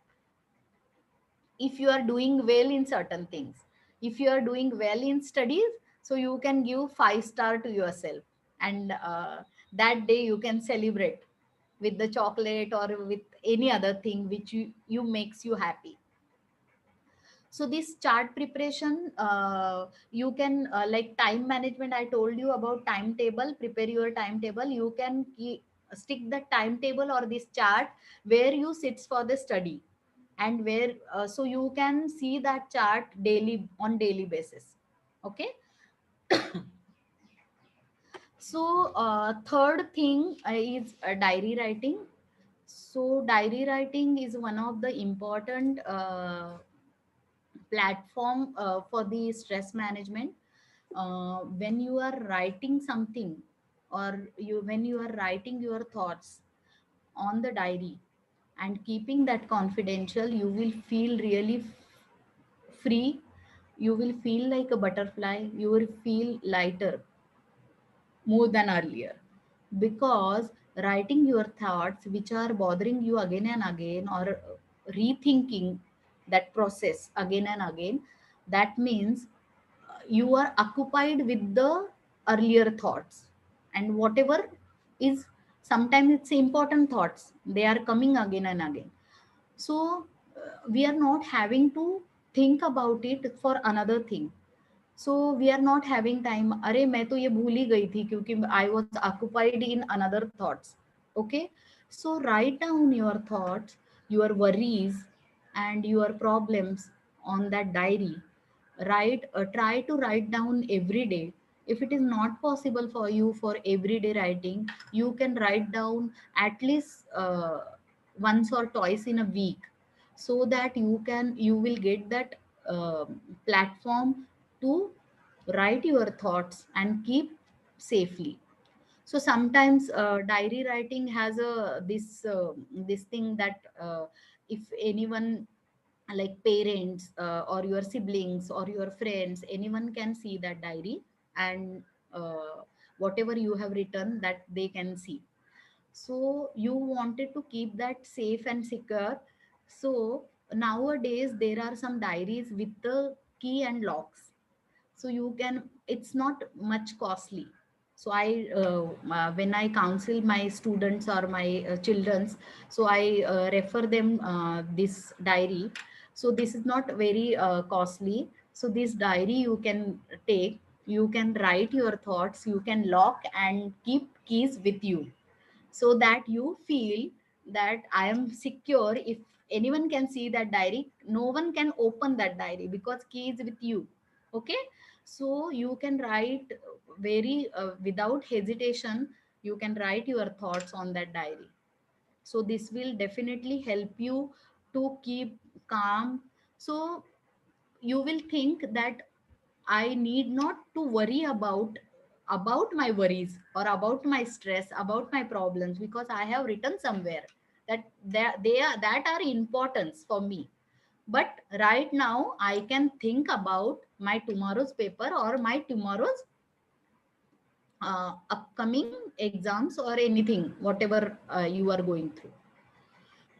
if you are doing well in certain things. If you are doing well in studies, so you can give 5 star to yourself, and that day you can celebrate with the chocolate or with any other thing which you makes you happy. So this chart preparation, you can like time management, I told you about timetable, prepare your timetable. You can stick the timetable or this chart where you sits for the study, and where so you can see that chart daily, on daily basis. Okay. So third thing is diary writing. So diary writing is one of the important platform for the stress management. When you are writing something, or when you are writing your thoughts on the diary and keeping that confidential, you will feel really free. You will feel like a butterfly. You will feel lighter more than earlier, because writing your thoughts which are bothering you again and again, or rethinking that process again and again, that means you are occupied with the earlier thoughts, and whatever is, sometimes it's important thoughts, they are coming again and again. So we are not having to think about it for another thing. So we are not having time, अरे मैं तो ये भूल ही गई थी क्योंकि I was occupied in another thoughts. Okay, so write down your thoughts, your worries and your problems on that diary. Write, try to write down every day. If it is not possible for you for everyday writing, you can write down at least once or twice in a week, so that you will get that uh, platform to write your thoughts and keep safely. So sometimes diary writing has a this thing that if anyone, like parents or your siblings or your friends, anyone can see that diary, and whatever you have written, that they can see. So you wanted to keep that safe and secure. So nowadays there are some diaries with the key and locks, so you can, it's not much costly. So I when I counsel my students or my children's, so I refer them this diary. So this is not very costly. So this diary you can take, you can write your thoughts, you can lock and keep keys with you, so that you feel that I am secure. If anyone can see that diary, no one can open that diary because key is with you. Okay, so you can write very without hesitation, you can write your thoughts on that diary. So this will definitely help you to keep calm. So you will think that I need not to worry about my worries or about my stress, about my problems, because I have written somewhere that they are, that are importance for me. But right now I can think about my tomorrow's paper or my tomorrow's upcoming exams or anything, whatever you are going through.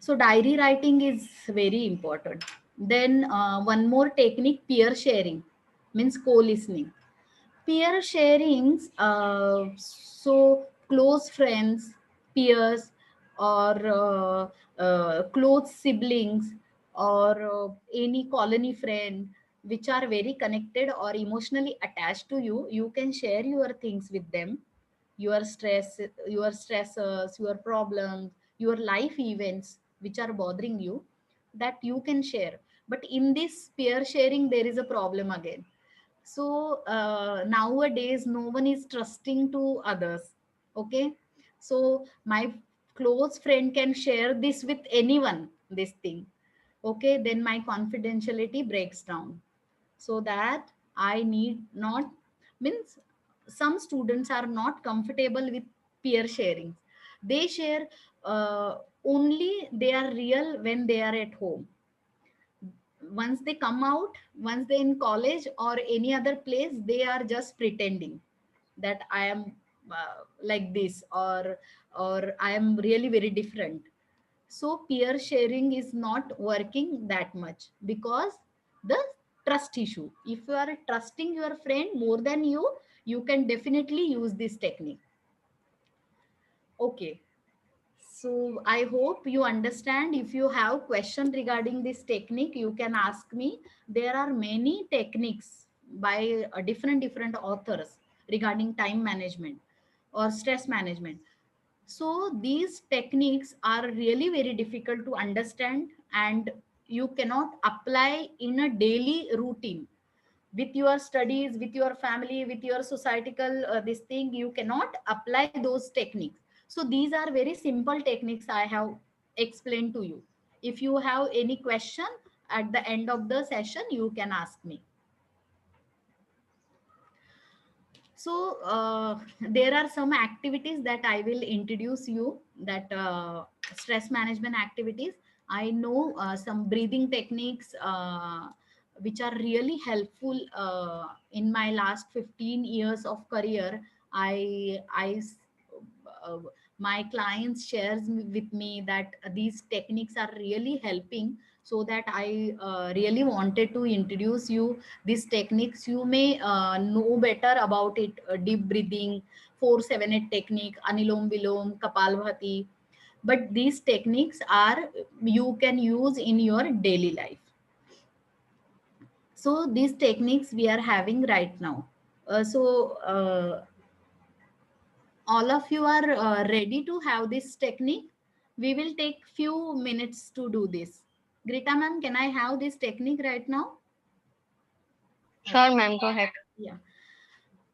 So diary writing is very important. Then one more technique, peer sharing, means co-listening. Peer sharings, so close friends, peers, or close siblings, or any colony friend which are very connected or emotionally attached to you, you can share your things with them. your stress, your stressors, your problems, your life events which are bothering you, that you can share. But in this peer sharing, there is a problem again. So nowadays, no one is trusting to others. Okay, so my close friend can share this with anyone, this thing. Okay, then my confidentiality breaks down. So that I need not, means some students are not comfortable with peer sharing. They share only they are real when they are at home. Once they come out, once they in college or any other place, they are just pretending that I am like this, or I am really very different. So peer sharing is not working that much because the trust issue. If you are trusting your friend more than you can definitely use this technique. Okay, so I hope you understand. If you have question regarding this technique, you can ask me. There are many techniques by different authors regarding time management or stress management. So these techniques are really very difficult to understand, and you cannot apply in a daily routine with your studies, with your family, with your societal this thing. You cannot apply those techniques. So these are very simple techniques I have explained to you. If you have any question at the end of the session, you can ask me. So there are some activities that I will introduce you, that stress management activities. I know some breathing techniques which are really helpful in my last 15 years of career. Uh, my clients shares with me that these techniques are really helping. So that I really wanted to introduce you these techniques. You may know better about it. Deep breathing, 478 technique, anilom vilom, kapalbhati. But these techniques are, you can use in your daily life. So these techniques we are having right now. All of you are ready to have this technique. We will take few minutes to do this. Grita ma'am, can I have this technique right now? Sure, ma'am, go ahead. Yeah.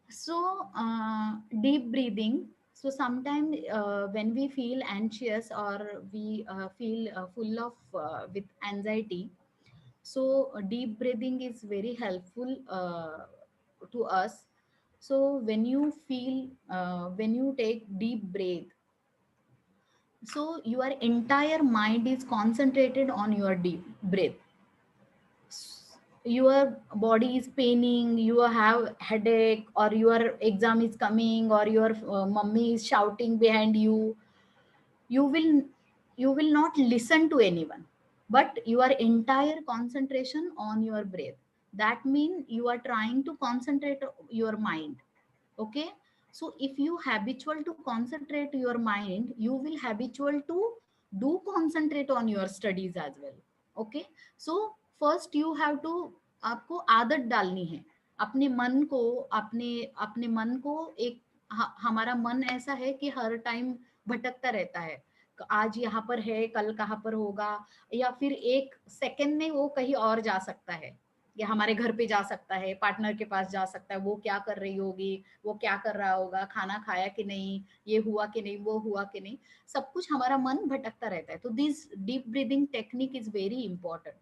So, deep breathing. So, sometimes when we feel anxious or we feel full of with anxiety, so deep breathing is very helpful to us. So, when you take deep breath, so your entire mind is concentrated on your deep breath. Your body is paining, you have headache, or your exam is coming, or your mummy is shouting behind you, you will you will not listen to anyone, but your entire concentration on your breath. That means you are trying to concentrate your mind. Okay, so if you habitual to concentrate your mind, you will habitual to do concentrate on your studies as well. Okay, so first you have to, आपको आदत डालनी है अपने मन को, अपने अपने मन को एक, हमारा मन ऐसा है कि हर टाइम भटकता रहता है। आज यहाँ पर है, कल कहाँ पर होगा, या फिर एक सेकंड में वो कहीं और जा सकता है, या हमारे घर पे जा सकता है, पार्टनर के पास जा सकता है, वो क्या कर रही होगी, वो क्या कर रहा होगा, खाना खाया कि नहीं, ये हुआ कि नहीं, वो हुआ कि नहीं, सब कुछ हमारा मन भटकता रहता है। तो this deep breathing technique is very important.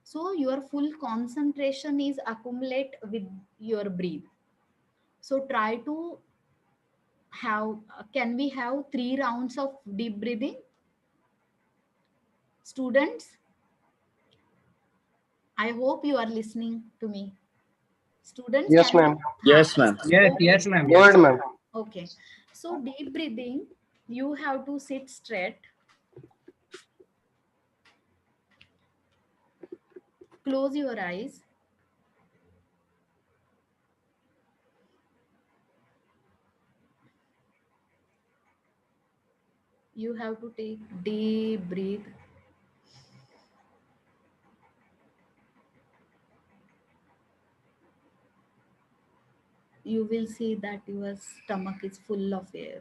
So your full concentration is accumulate with your breathe. So try to have, can we have 3 rounds of deep breathing? Students, I hope you are listening to me. Students, Yes, can we? ma'am. Yes, ma'am. Yes, Okay. yes, ma'am. Go Yes. ahead, ma'am. Okay. So deep breathing, you have to sit straight, close your eyes. You have to take deep breath. you will see that your stomach is full of air.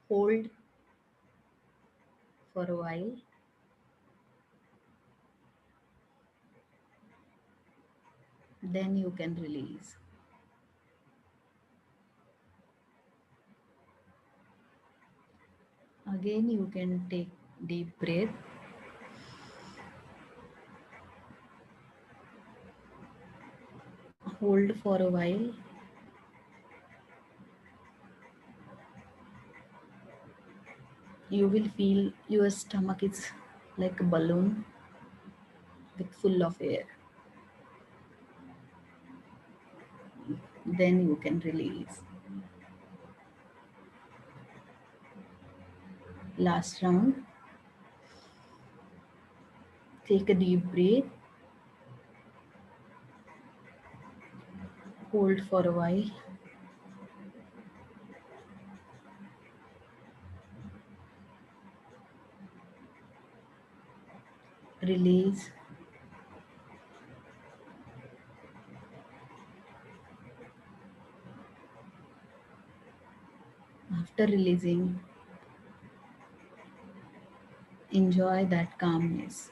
Hold for a while. Then you can release. Again, you can take deep breath. Hold for a while. You will feel your stomach is like a balloon with full of air. Then you can release. Last round. Take a deep breath. Hold for a while. Release. After releasing, enjoy that calmness.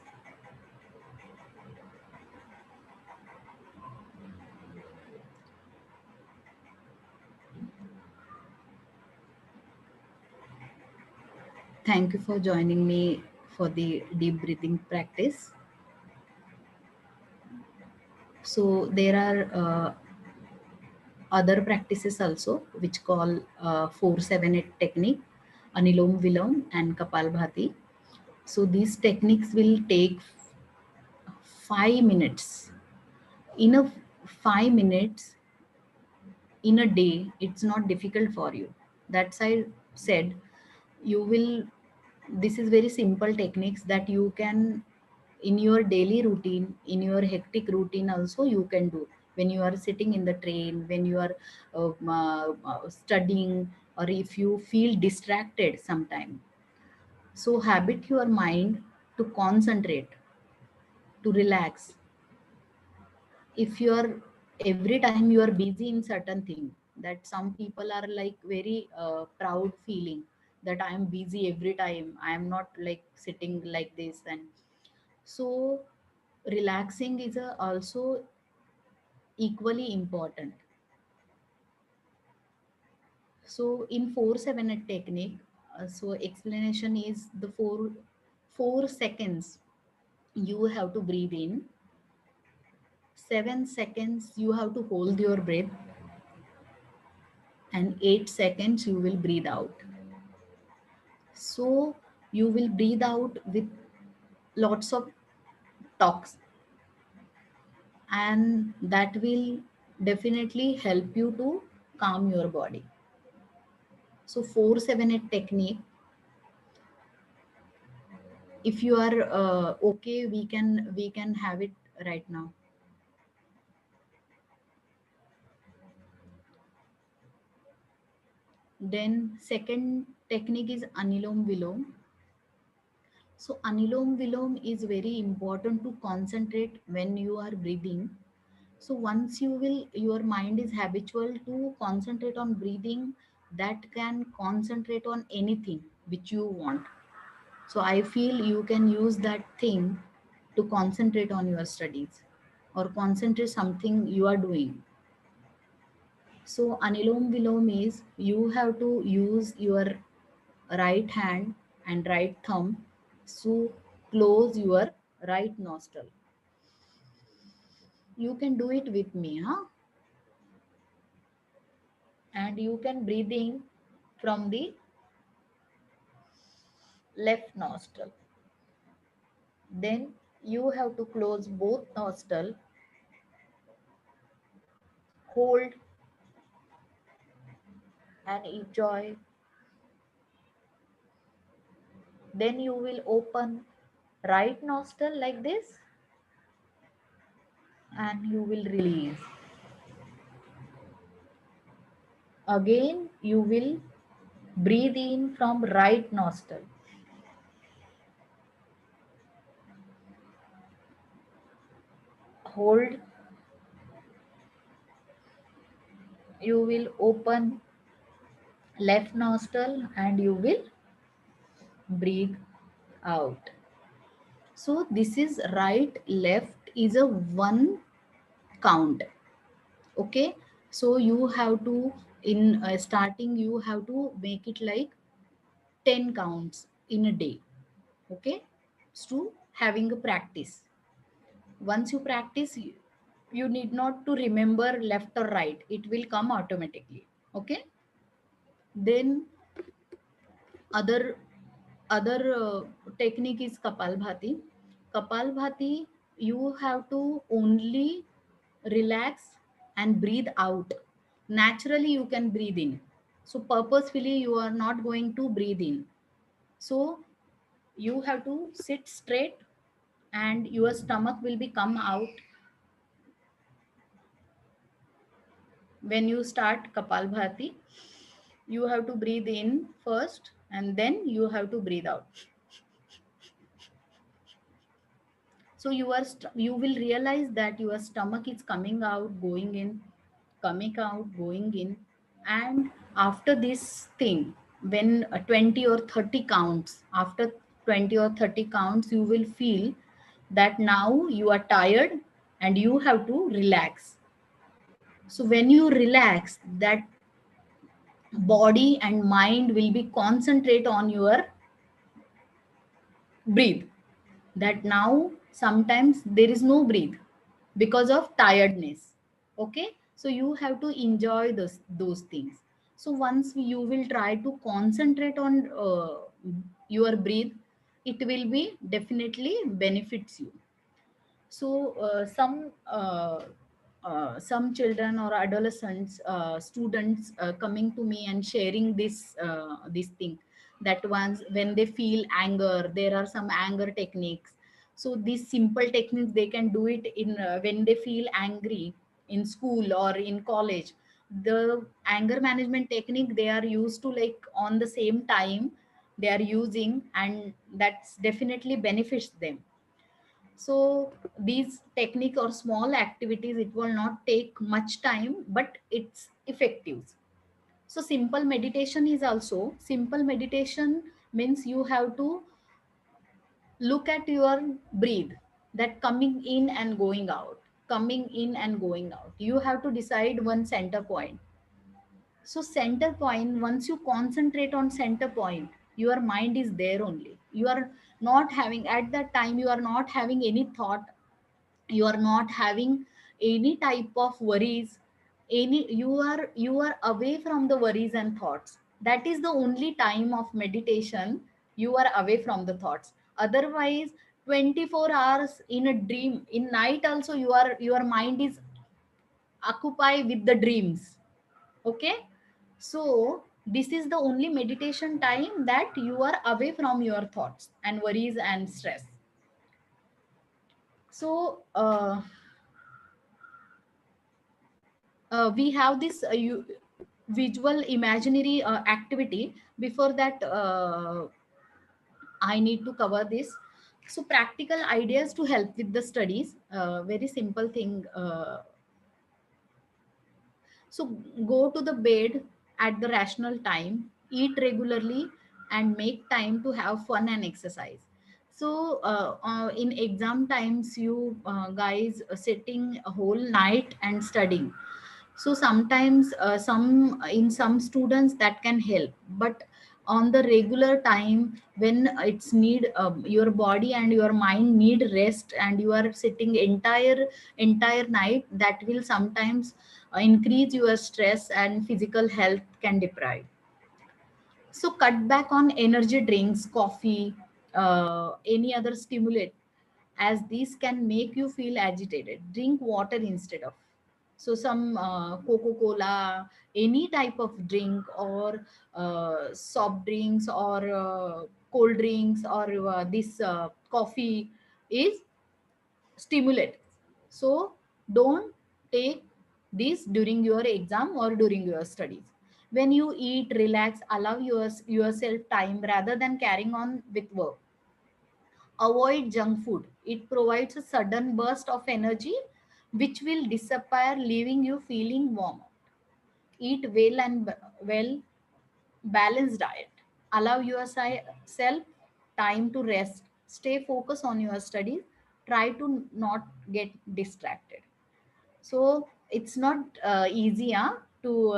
Thank you for joining me for the deep breathing practice. So there are other practices also, which call 478 technique, Anilom Vilom and Kapalbhati. So these techniques will take 5 minutes. In a 5 minutes in a day, it's not difficult for you. That's I said you will. This is very simple techniques that you can in your daily routine, in your hectic routine also you can do when you are sitting in the train, when you are studying, or if you feel distracted sometime. So habit your mind to concentrate, to relax. If you are every time you are busy in certain thing, that some people are like very proud feeling that I am busy every time, I am not like sitting like this. And so relaxing is also equally important. So in 478 technique, so explanation is the 4 seconds you have to breathe in, 7 seconds you have to hold your breath, and 8 seconds you will breathe out. So you will breathe out with lots of talks, and that will definitely help you to calm your body. So 478 technique, if you are okay, we can have it right now. Then second technique is Anilom Vilom. So Anilom Vilom is very important to concentrate when you are breathing. So once your mind is habitual to concentrate on breathing, that can concentrate on anything which you want. So I feel you can use that thing to concentrate on your studies or concentrate something you are doing. So Anilom Vilom is you have to use your right hand and right thumb to close your right nostril. You can do it with me, huh? And you can breathe in from the left nostril. Then you have to close both nostrils, hold and enjoy. Then you will open right nostril like this and you will release. Again you will breathe in from right nostril. hold, you will open left nostril and you will breathe out. So this is right, left is a one count. Okay, so you have to, in starting, you have to make it like 10 counts in a day. Okay, so having a practice. Once you practice, you need not to remember left or right, it will come automatically. Okay, then other other technique is kapalbhati. Kapalbhati, you have to only relax and breathe out. Naturally you can breathe in, so purposefully you are not going to breathe in. So you have to sit straight and your stomach will be come out. When you start kapalbhati, you have to breathe in first and then you have to breathe out. So you will realize that your stomach is coming out, going in, coming out, going in. And after this thing, when 20 or 30 counts, after 20 or 30 counts, you will feel that now you are tired and you have to relax. So when you relax, that body and mind will be concentrate on your breathe. That now sometimes there is no breathe because of tiredness. Okay, so you have to enjoy those things. So once you will try to concentrate on your breathe, it will be definitely benefits you. So some children or adolescents, students coming to me and sharing this thing, that once when they feel anger, there are some anger techniques. So these simple techniques they can do it in when they feel angry in school or in college. The anger management technique they are used to, like, on the same time they are using, and that's definitely benefits them. So these technique or small activities, it will not take much time, but it's effective. So simple meditation means you have to look at your breathe, that coming in and going out, coming in and going out. You have to decide one center point. So center point, once you concentrate on center point, your mind is there only. You are not having, at that time you are not having any thought, you are not having any type of worries, any, you are away from the worries and thoughts. That is the only time of meditation, you are away from the thoughts. Otherwise 24 hours in a dream, in night also your mind is occupied with the dreams. Okay, so this is the only meditation time that you are away from your thoughts and worries and stress. So we have this visual imaginary activity. Before that, I need to cover this. So practical ideas to help with the studies, very simple thing. So go to the bed at the rational time, eat regularly, and make time to have fun and exercise. So in exam times, you guys sitting a whole night and studying. So sometimes some students that can help, but on the regular time when it's need, your body and your mind need rest, and you are sitting entire night, that will sometimes increase your stress and physical health can deprive. So cut back on energy drinks, coffee, any other stimulant, as these can make you feel agitated. Drink water instead of. So some Coca-Cola, any type of drink, or soft drinks, or cold drinks, or this coffee is stimulant. So don't take this during your exam or during your studies. When you eat, relax, allow yourself time rather than carrying on with work. Avoid junk food, it provides a sudden burst of energy, which will disappear, leaving you feeling warm. Eat well and well, balanced diet. Allow yourself time to rest. Stay focused on your studies. Try to not get distracted. So it's not easy to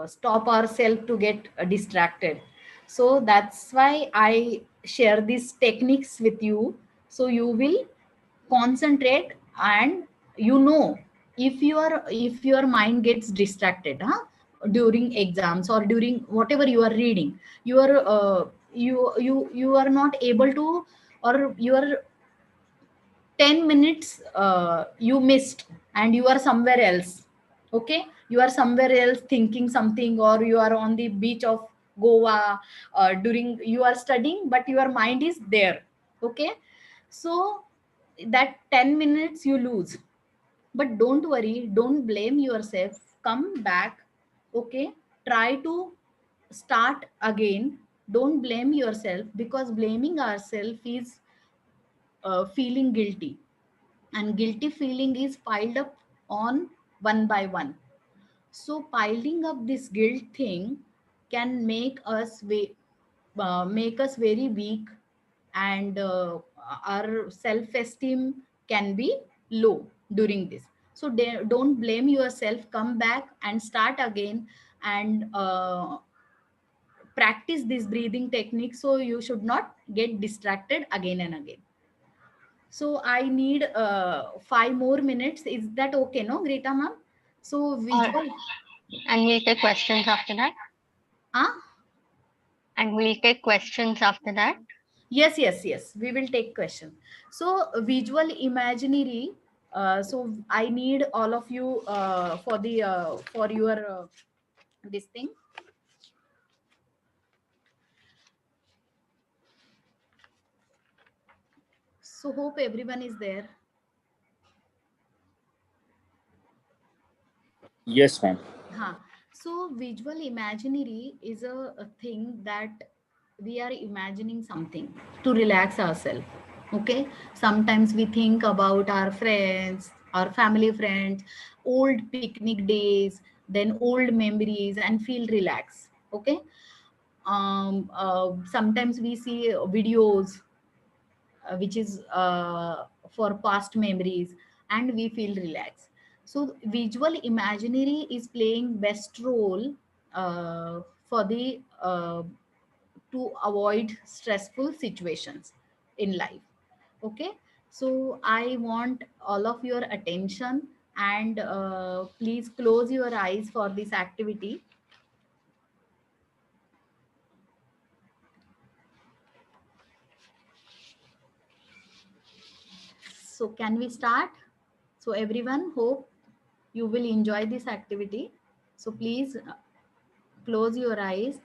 stop ourselves to get distracted. So that's why I share these techniques with you, so you will concentrate. And if your mind gets distracted during exams or during whatever you are reading, you are not able to, or you are 10 minutes you missed and you are somewhere else. Okay, you are somewhere else thinking something, or you are on the beach of Goa during you are studying, but your mind is there. Okay, so that 10 minutes you lose. But don't worry, don't blame yourself, come back. Okay, try to start again. Don't blame yourself, because blaming ourselves is feeling guilty, and guilty feeling is piled up on one by one. So piling up this guilt thing can make us very weak, and our self esteem can be low during this. So don't blame yourself, come back and start again, and practice this breathing technique, so you should not get distracted again and again. So I need 5 more minutes. Is that okay, no, Greta ma'am? So Or visual, and we'll take questions after that. ah, And we'll take questions after that. yes, yes, yes. We will take question. So visual imaginary. So I need all of you for your this thing. So hope everyone is there. Yes, ma'am. Huh. So visual imaginary is a thing that we are imagining something to relax ourselves. Okay. Sometimes we think about our friends, our family friends, old picnic days, then old memories, and feel relaxed. Okay. Sometimes we see videos which is for past memories, and we feel relaxed. So visual imaginary is playing best role for the to avoid stressful situations in life. Okay, so I want all of your attention, and please close your eyes for this activity. So can we start? So everyone, hope you will enjoy this activity. So please close your eyes,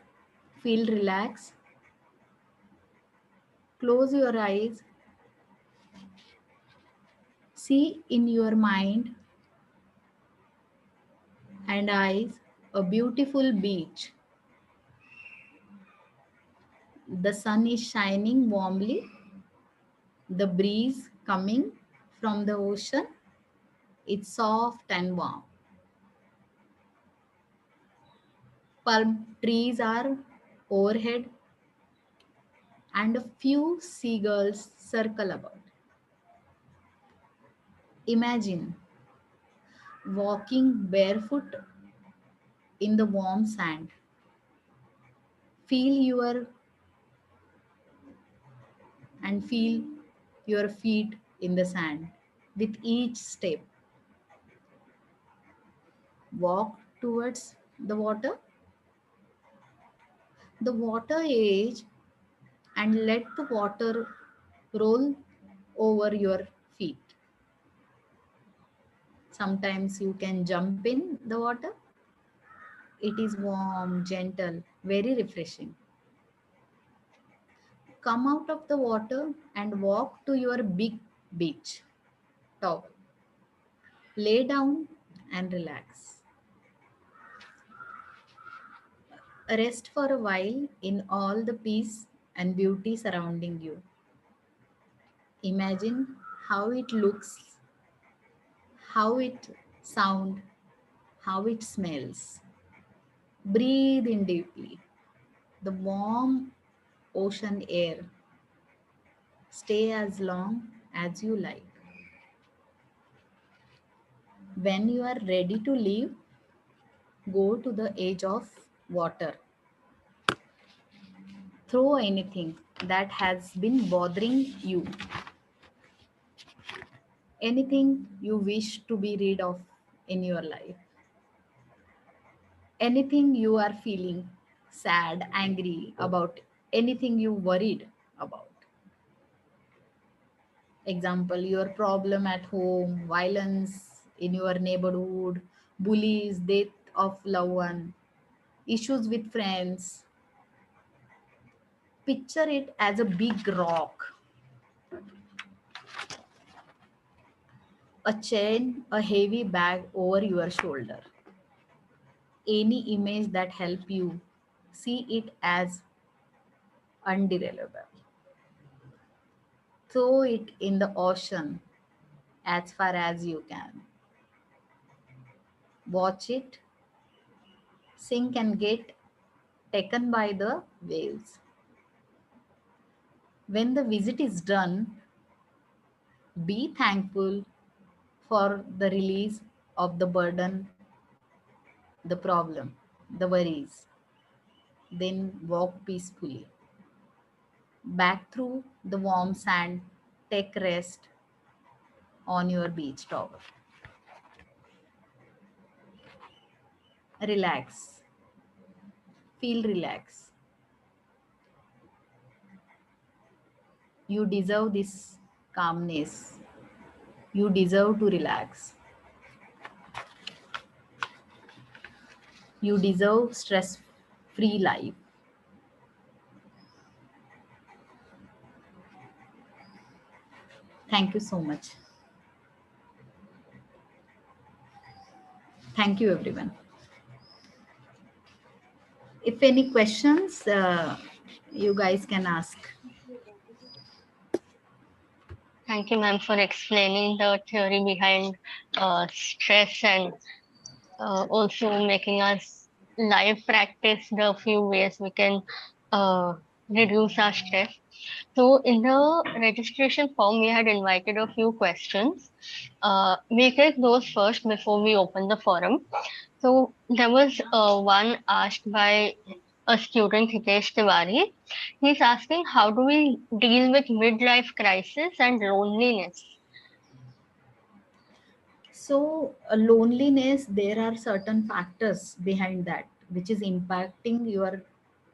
feel relaxed. Close your eyes. See in your mind and eyes a beautiful beach. The sun is shining warmly. The breeze coming from the ocean. It's soft and warm. Palm trees are overhead, and a few seagulls circle about. Imagine walking barefoot in the warm sand. Feel your feel your feet in the sand. With each step, walk towards the water edge, and let the water roll over your feet. Sometimes you can jump in the water. It is warm, gentle, very refreshing. Come out of the water and walk to your big beach towel. Lay down and relax. Rest for a while in all the peace and beauty surrounding you. Imagine how it looks how it sound, how it smells. Breathe in deeply. The warm ocean air. Stay as long as you like. When you are ready to leave, go to the edge of water. Throw anything that has been bothering you, anything you wish to be rid of in your life, anything you are feeling sad, angry about, anything you worried about. Example, your problem at home, violence in your neighborhood, bullies, death of loved one, issues with friends. Picture it as a big rock, a chain, a heavy bag over your shoulder. Any image that help you see it as undeniable. Throw it in the ocean as far as you can. Watch it sink and get taken by the waves. When the visit is done, be thankful for the release of the burden, the problem, the worries. Then walk peacefully back through the warm sand. Take rest on your beach towel. Relax. Feel relaxed. You deserve this calmness. You deserve to relax. You deserve stress free life. Thank you so much. Thank you, everyone. If any questions, you guys can ask. Thank you, ma'am, for explaining the theory behind stress and also making us live practice the few ways we can uh, reduce our stress. So, in the registration form, we had invited a few questions. We take those first before we open the forum. So, there was one asked by a student, Hitesh Tiwari. He's asking, how do we deal with midlife crisis and loneliness? So, loneliness, there are certain factors behind that which is impacting your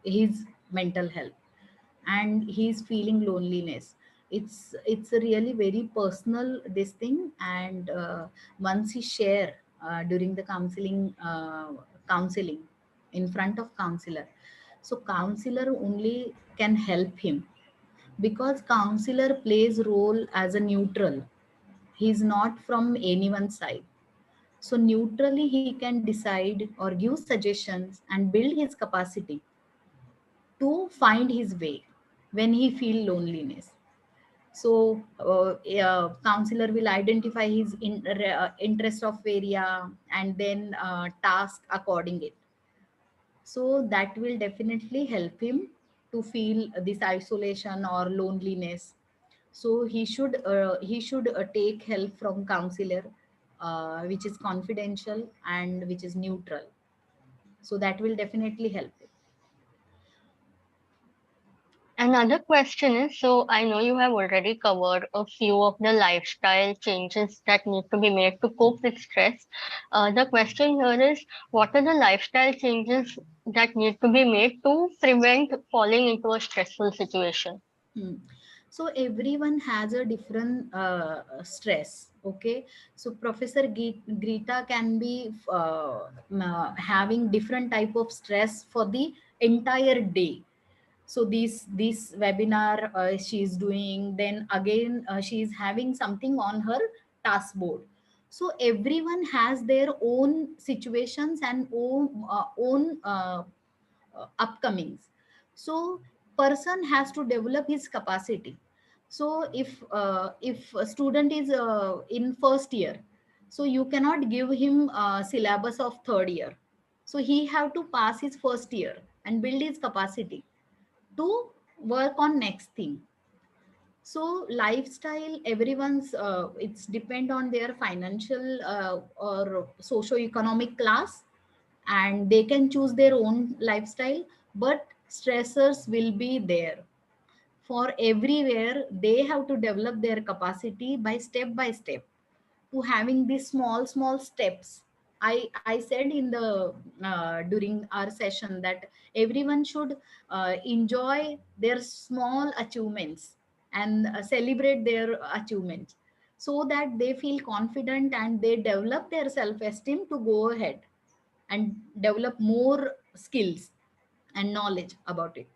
his mental health, and he's feeling loneliness. It's a really very personal this thing, and once he share during the counseling in front of counselor, so counselor only can help him, because counselor plays role as a neutral. He's not from anyone's side, so neutrally he can decide or give suggestions and build his capacity to find his way when he feel loneliness. So counselor will identify his interest of area and then task according it. So that will definitely help him to feel this isolation or loneliness. So he should take help from counselor, which is confidential and which is neutral. So that will definitely help him. Another question is, so I know you have already covered a few of the lifestyle changes that need to be made to cope with stress. The question here is, what are the lifestyle changes that need to be made to prevent falling into a stressful situation? Hmm. So everyone has a different stress. Okay. So Professor Greta can be having different type of stress for the entire day. So this webinar she is doing, then again she is having something on her task board. So everyone has their own situations and own upcomings. So person has to develop his capacity. So if a student is in first year, So you cannot give him syllabus of third year. So he have to pass his first year and build his capacity to work on next thing. So lifestyle, everyone's it's depend on their financial or socio-economic class, and they can choose their own lifestyle, but stressors will be there for everywhere. They have to develop their capacity by step, to having these small steps. I said in the during our session that everyone should enjoy their small achievements and celebrate their achievements, so that they feel confident and they develop their self esteem to go ahead and develop more skills and knowledge about it.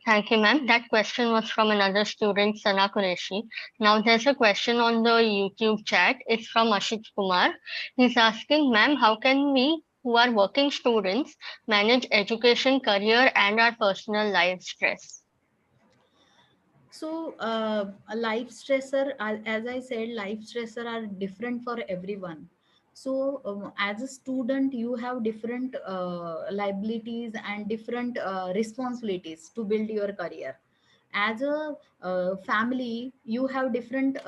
Thank you, ma'am. That question was from another student, Sana Qureshi. Now there's a question on the YouTube chat. It's from Ashit Kumar. He's asking, ma'am, how can we who are working students manage education, career, and our personal life stress? So, a life stressor, as I said, life stressor are different for everyone. So, as a student, you have different liabilities and different responsibilities to build your career. As a family, you have different.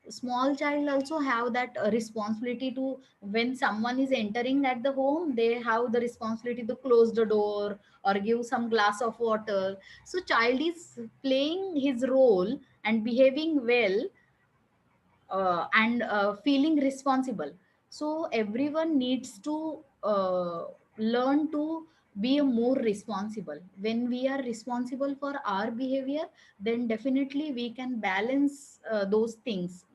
Small child also have that responsibility to, when someone is entering at the home, they have the responsibility to close the door or give some glass of water. So child is playing his role and behaving well, and feeling responsible. So everyone needs to learn to be a more responsible. When we are responsible for our behavior, then definitely we can balance those things.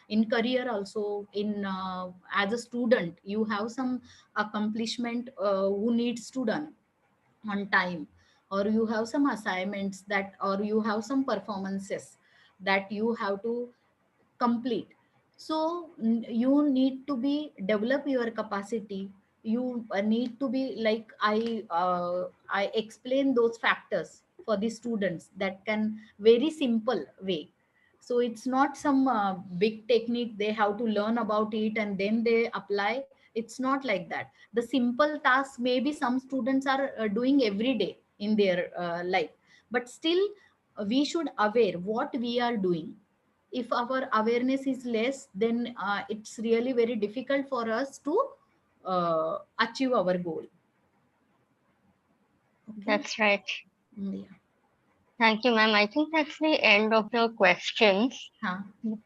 In career also, in as a student, you have some accomplishment who needs to done on time, or you have some assignments that, or you have some performances that you have to complete. So you need to be develop your capacity. You need to be like, I explain those factors for the students that can very simple way. So it's not some big technique they have to learn about it and then they apply. It's not like that. The simple task maybe some students are doing every day in their life, but still we should aware what we are doing. If our awareness is less, then it's really very difficult for us to achieve our goal. Okay. That's right. Yeah. Thank you, ma'am. I think that's the end of the questions. Huh.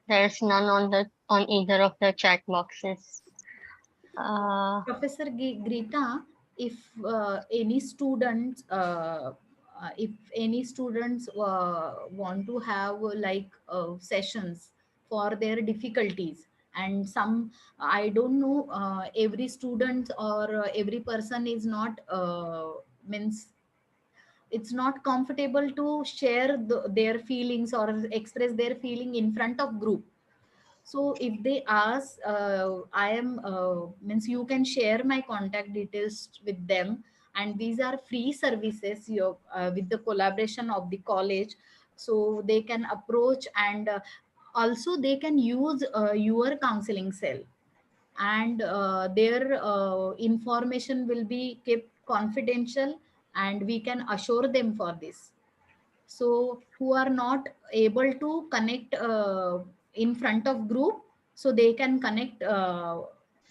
There's none on the on either of the chat boxes. Professor Greta, if any students, if any students want to have sessions for their difficulties, and some, I don't know, every student or every person is not means it's not comfortable to share their feelings or express their feeling in front of group. So if they ask, I am means you can share my contact details with them, and these are free services you, with the collaboration of the college. So they can approach, and also they can use your counseling cell, and their information will be kept confidential, and we can assure them for this. So who are not able to connect in front of group, so they can connect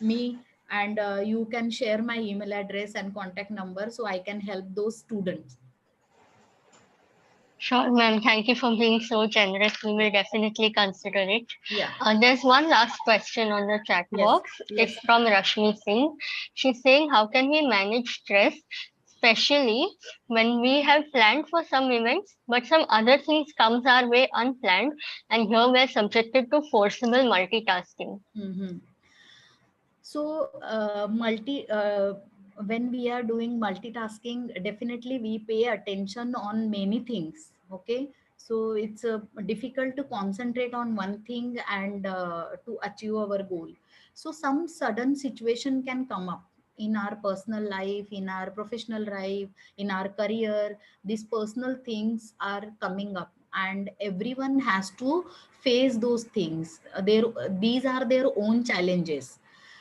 me, and you can share my email address and contact number, so I can help those students. Sure, ma'am. Thank you for being so generous. We will definitely consider it. Yeah. There's one last question on the chat Yes. box. It's Yes. from Rashmi Singh. She's saying, how can we manage stress, especially when we have planned for some events, but some other things comes our way unplanned, and here we're subjected to forcible multitasking. Mm-hmm. So when we are doing multitasking, definitely we pay attention on many things. Okay, so it's difficult to concentrate on one thing and to achieve our goal. So some sudden situation can come up in our personal life, in our professional life, in our career. These personal things are coming up, and everyone has to face those things. These are their own challenges.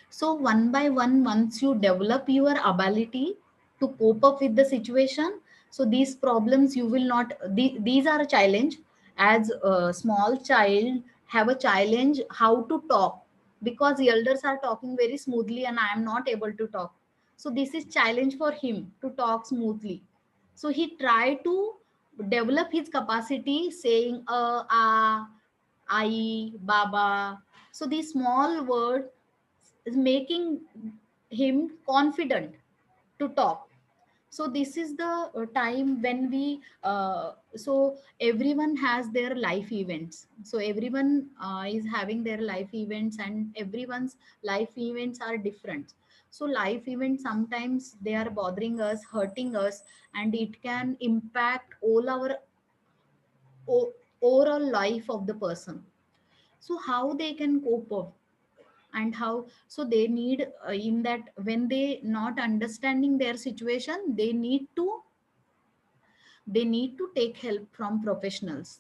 So one by one, once you develop your ability to cope up with the situation, so these problems you will not, these are a challenge. As a small child have a challenge how to talk, because the elders are talking very smoothly and I am not able to talk. So this is challenge for him to talk smoothly. So he tried to develop his capacity saying I, baba. So these small words is making him confident to talk. So this is the time when we so everyone has their life events. So everyone is having their life events, and everyone's life events are different. So life events sometimes they are bothering us, hurting us, and it can impact all our overall life of the person. So how they can cope up, and how, so they need in that when they not understanding their situation, they need to take help from professionals.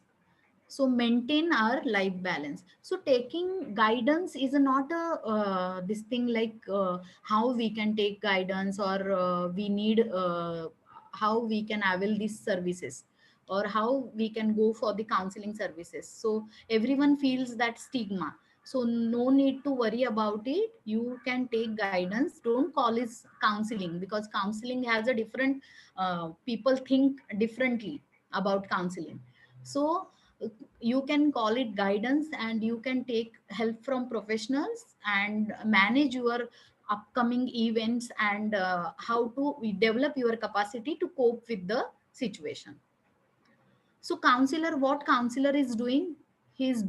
So maintain our life balance. So taking guidance is not a this thing like how we can take guidance, or we need how we can avail these services, or how we can go for the counseling services. So everyone feels that stigma, so no need to worry about it. You can take guidance, don't call it counseling, because counseling has a different people think differently about counseling. So you can call it guidance, and you can take help from professionals and manage your upcoming events, and how to develop your capacity to cope with the situation. So counselor, what counselor is doing, he's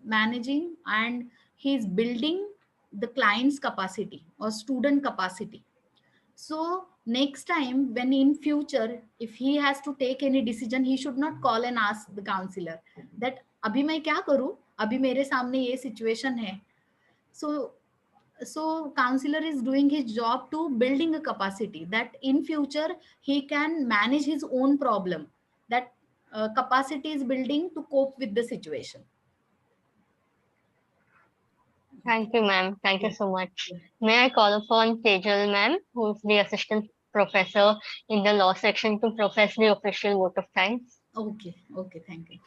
managing and he's building the client's capacity or student capacity. So next time when in future if he has to take any decision, he should not call and ask the counselor that अभी मैं क्या करूं, अभी मेरे सामने ये situation है. So counselor is doing his job to building a capacity that in future he can manage his own problem. That capacity is building to cope with the situation. Thank you, ma'am. Thank you so much. May I call upon Tejal, ma'am, who is the assistant professor in the law section, to profess the official vote of thanks? Okay, thank you.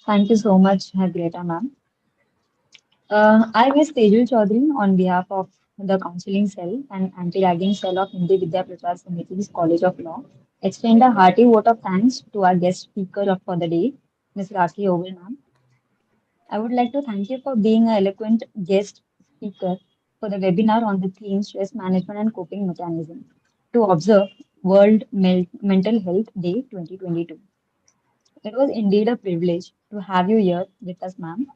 Thank you so much, Greta ma'am. I, Ms. Tejul Chaudhary, on behalf of the Counseling Cell and Anti-Ragging Cell of Hindi Vidya Prachar Samiti's College of Law, extend a hearty vote of thanks to our guest speaker for the day, Ms. Rakhi Howal ma'am. I would like to thank you for being an eloquent guest speaker for the webinar on the theme Stress Management and Coping Mechanism to observe World Mental Health Day 2022. It was indeed a privilege to have you here with us, ma'am.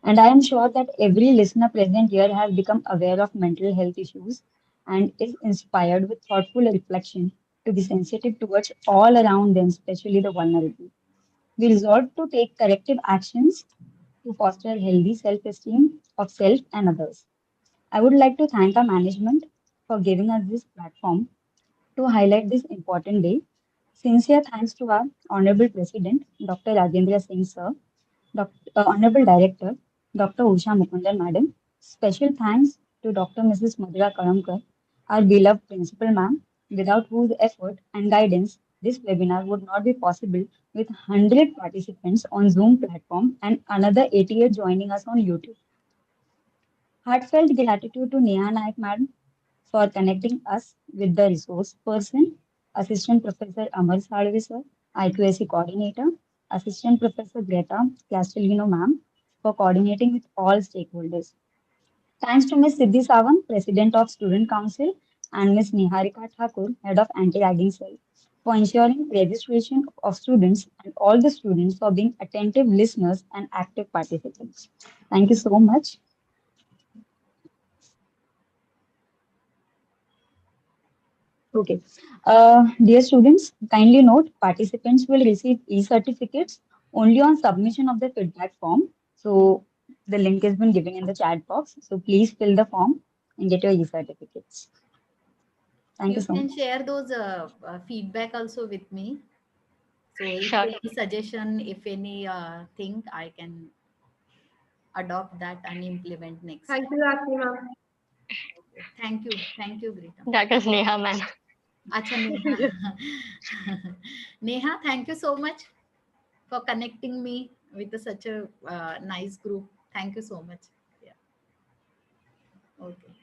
And I am sure that every listener present here has become aware of mental health issues and is inspired with thoughtful reflection to be sensitive towards all around them, especially the vulnerable. We resolve to take corrective actions to foster healthy self esteem of self and others. I would like to thank our management for giving us this platform to highlight this important day. Sincere thanks to our Honorable President, Dr. Rajendra Singh Sir, Honorable Director, Dr. Usha Mukundan Madam. Special thanks to Dr. Mrs. Madhura Karamkar, our beloved Principal Ma'am, without whose effort and guidance this webinar would not be possible, with 100 participants on Zoom platform and another 88 joining us on YouTube. Heartfelt gratitude to Neha Naik Madam for connecting us with the resource person, Assistant Professor Amar Salve sir, IQAC Coordinator, Assistant Professor Greta Castellino ma'am for coordinating with all stakeholders. Thanks to Ms. Siddhi Sawant, President of Student Council, and Ms. Niharika Thakur, Head of Anti-Ragging Cell, for ensuring registration of students and all the students for being attentive listeners and active participants. Thank you so much. Okay. Dear students, kindly note participants will receive e-certificates only on submission of the feedback form. So the link has been given in the chat box. So please fill the form and get your e-certificates. Thank you You so can much. share those feedback also with me. So if Sure. any suggestion, if any thing, I can adopt that and implement next. Thank you, Rakhi ma'am. Thank you, Greta. That is Neha, ma'am. Acha, Neha. Neha, thank you so much for connecting me with such a nice group. Thank you so much. Yeah. Okay.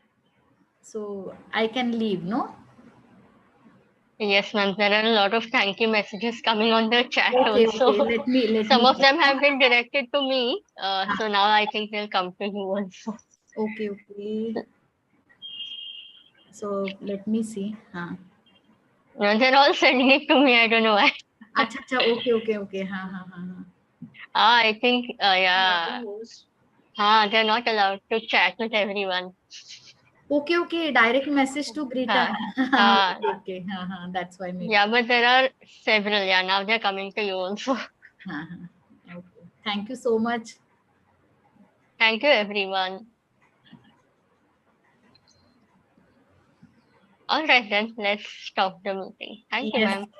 So I can leave, no? Yes, ma'am. There are a lot of thank you messages coming on the chat Okay, also. okay. Let Some me of check. them have been directed to me. So now I think they'll come to you also. Okay, okay. So let me see. No, they're all sending it to me. I don't know why. Acha, acha. Okay, okay, okay. I think, yeah. They're not allowed to chat with everyone. Okay, okay. Direct message to Greta. Uh, Okay, okay. That's why maybe. yeah, but there are several. Yeah, now they're coming to you also. Okay. Thank you so much. Thank you, everyone. All right, then let's stop the meeting. Thank you, Yes. ma'am.